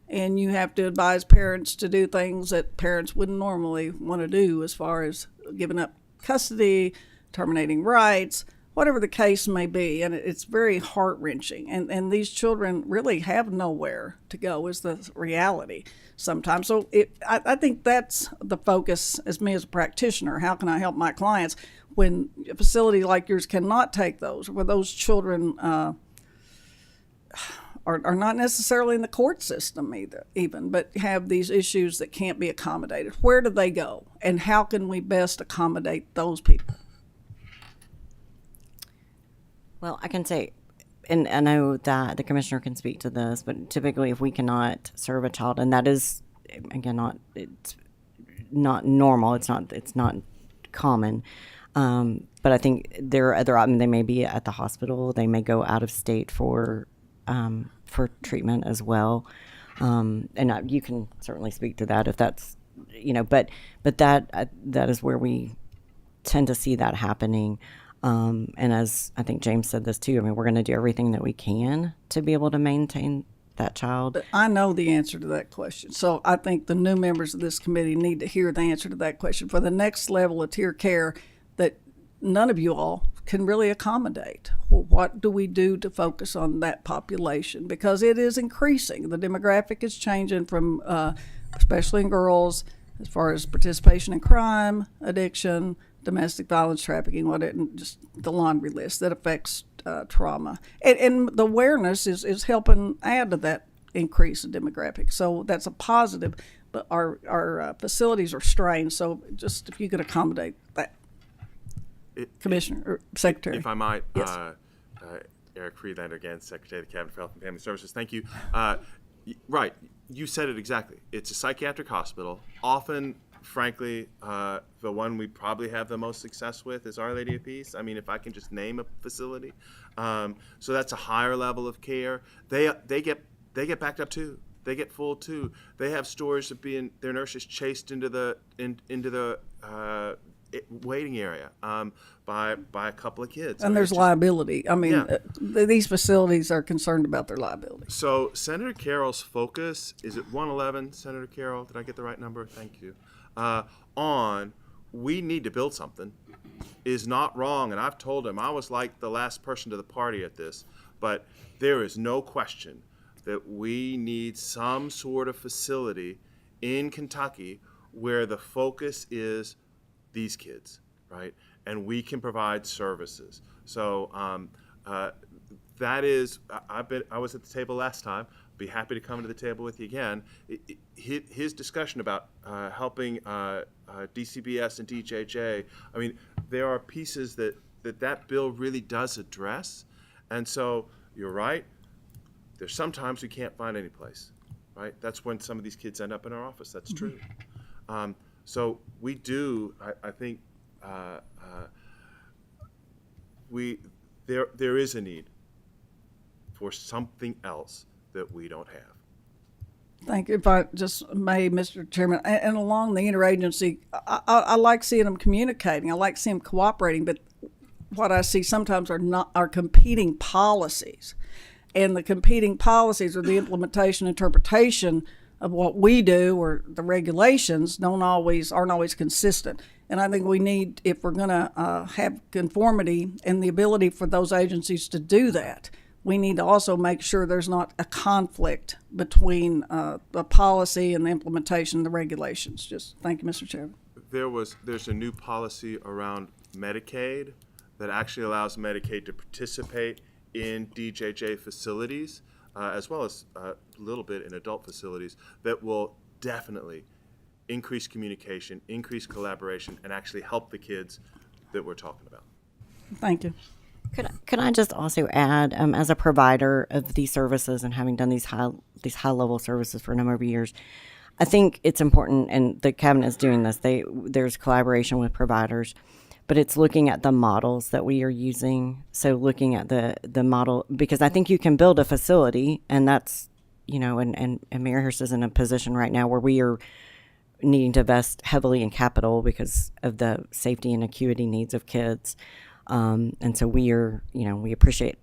and you have to advise parents to do things that parents wouldn't normally want to do, as far as giving up custody, terminating rights, whatever the case may be. And it's very heart-wrenching. And these children really have nowhere to go, is the reality sometimes. So I think that's the focus as me as a practitioner. How can I help my clients when a facility like yours cannot take those, where those children are not necessarily in the court system even, but have these issues that can't be accommodated? Where do they go, and how can we best accommodate those people? Well, I can say, and I know that the commissioner can speak to this, but typically if we cannot serve a child, and that is, again, it's not normal, it's not common, but I think there are other options. They may be at the hospital, they may go out of state for treatment as well, and you can certainly speak to that if that's, but that is where we tend to see that happening. And as I think James said this too, we're going to do everything that we can to be able to maintain that child. But I know the answer to that question. So I think the new members of this committee need to hear the answer to that question for the next level of tier care that none of you all can really accommodate. Well, what do we do to focus on that population? Because it is increasing. The demographic is changing from, especially in girls, as far as participation in crime, addiction, domestic violence, trafficking, and just the laundry list that affects trauma. And the awareness is helping add to that increase in demographic. So that's a positive, but our facilities are strained. So just if you could accommodate that. Commissioner or Secretary. If I might, yes. Eric Friedlander again, Secretary of the Cabinet for Health and Family Services. Thank you. Right, you said it exactly. It's a psychiatric hospital. Often, frankly, the one we probably have the most success with is Our Lady of Peace. If I can just name a facility. So that's a higher level of care. They get backed up too. They get full too. They have stories of their nurses chased into the waiting area by a couple of kids. And there's liability. These facilities are concerned about their liability. So Senator Carroll's focus, is it 111, Senator Carroll? Did I get the right number? Thank you. On we need to build something is not wrong. And I've told him I was like the last person to the party at this, but there is no question that we need some sort of facility in Kentucky where the focus is these kids, right? And we can provide services. So that is, I was at the table last time. Be happy to come to the table with you again. His discussion about helping DCBS and DJJ, there are pieces that bill really does address. And so you're right. There's sometimes we can't find any place, right? That's when some of these kids end up in our office. That's true. So we do, I think, there is a need for something else that we don't have. Thank you. If I just may, Mr. Chairman, and along the interagency, I like seeing them communicating. I like seeing them cooperating, but what I see sometimes are competing policies. And the competing policies or the implementation, interpretation of what we do or the regulations aren't always consistent. And I think we need, if we're going to have conformity and the ability for those agencies to do that, we need to also make sure there's not a conflict between the policy and the implementation of the regulations. Just thank you, Mr. Chairman. There's a new policy around Medicaid that actually allows Medicaid to participate in DJJ facilities, as well as a little bit in adult facilities, that will definitely increase communication, increase collaboration, and actually help the kids that we're talking about. Thank you. Could I just also add, as a provider of these services and having done these high level services for a number of years, I think it's important, and the cabinet's doing this. There's collaboration with providers, but it's looking at the models that we are using. So looking at the model, because I think you can build a facility, and that's, you know, and Maryhurst is in a position right now where we are needing to invest heavily in capital because of the safety and acuity needs of kids. And so we are, you know, we appreciate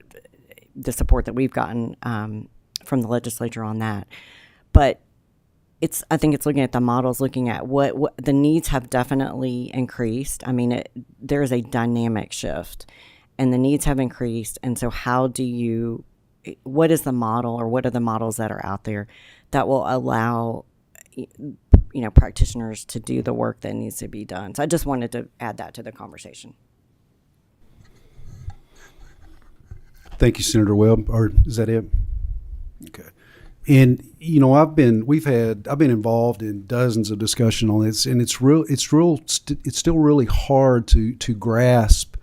the support that we've gotten from the legislature on that. But I think it's looking at the models, looking at what the needs have definitely increased. I mean, there is a dynamic shift, and the needs have increased. And so what is the model, or what are the models that are out there that will allow, you know, practitioners to do the work that needs to be done? So I just wanted to add that to the conversation. Thank you, Senator Webb. Or is that it? Okay. And you know, I've been involved in dozens of discussion on this, and it's still really hard to grasp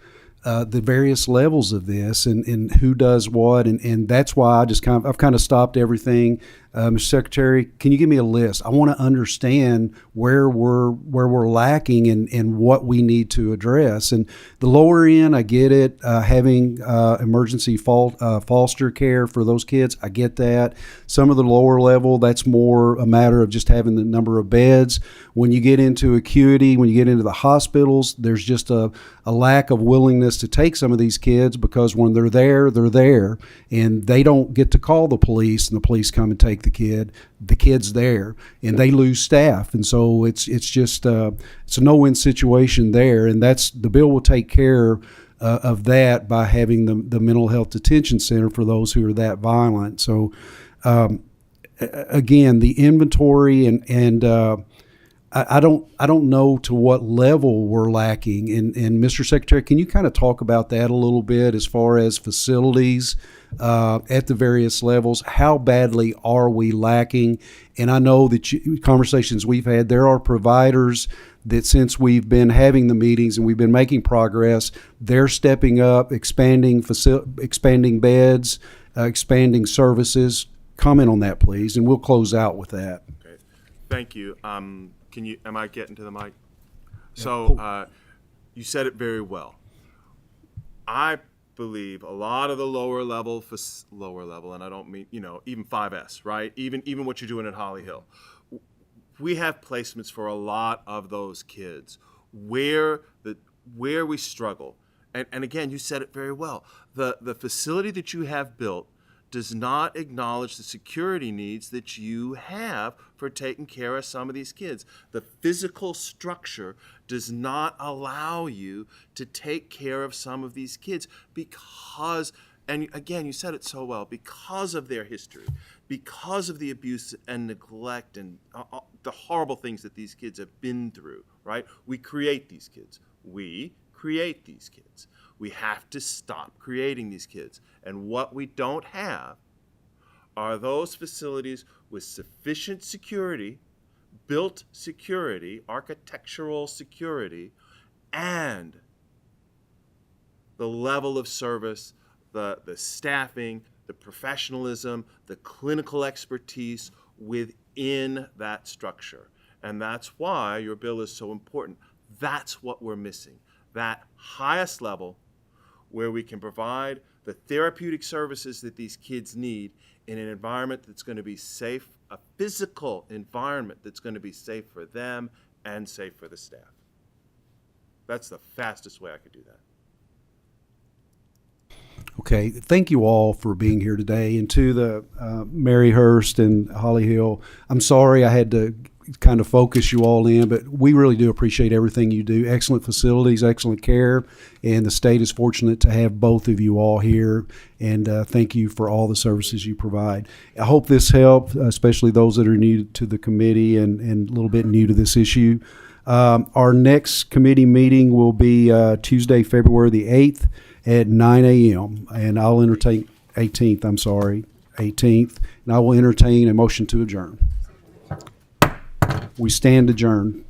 the various levels of this and who does what, and that's why I've kind of stopped everything. Mr. Secretary, can you give me a list? I want to understand where we're lacking and what we need to address. And the lower end, I get it. Having emergency foster care for those kids, I get that. Some of the lower level, that's more a matter of just having the number of beds. When you get into acuity, when you get into the hospitals, there's just a lack of willingness to take some of these kids, because when they're there, and they don't get to call the police, and the police come and take the kid's there, and they lose staff. And so it's just it's a no-win situation there, and the bill will take care of that by having the mental health detention center for those who are that violent. So again, the inventory and I don't know to what level we're lacking. And Mr. Secretary, can you kind of talk about that a little bit as far as facilities at the various levels? How badly are we lacking? And I know that conversations we've had, there are providers that since we've been having the meetings and we've been making progress, they're stepping up, expanding beds, expanding services. Comment on that, please, and we'll close out with that. Okay. Thank you. Am I getting to the mic? So you said it very well. I believe a lot of the lower level, and I don't mean, even 5S, right? Even what you're doing at Holly Hill. We have placements for a lot of those kids where we struggle. And again, you said it very well. The facility that you have built does not acknowledge the security needs that you have for taking care of some of these kids. The physical structure does not allow you to take care of some of these kids because, and again, you said it so well, because of their history, because of the abuse and neglect and the horrible things that these kids have been through, right? We create these kids. We create these kids. We have to stop creating these kids. And what we don't have are those facilities with sufficient security, built security, architectural security, and the level of service, the staffing, the professionalism, the clinical expertise within that structure. And that's why your bill is so important. That's what we're missing. That highest level where we can provide the therapeutic services that these kids need in an environment that's going to be safe, a physical environment that's going to be safe for them and safe for the staff. That's the fastest way I could do that. Okay, thank you all for being here today. And to the Maryhurst and Holly Hill, I'm sorry I had to kind of focus you all in, but we really do appreciate everything you do. Excellent facilities, excellent care, and the state is fortunate to have both of you all here, and thank you for all the services you provide. I hope this helped, especially those that are new to the committee and a little bit new to this issue. Our next committee meeting will be Tuesday, February the 8th at 9 a.m., and I'll entertain 18th, and I will entertain a motion to adjourn. We stand adjourned.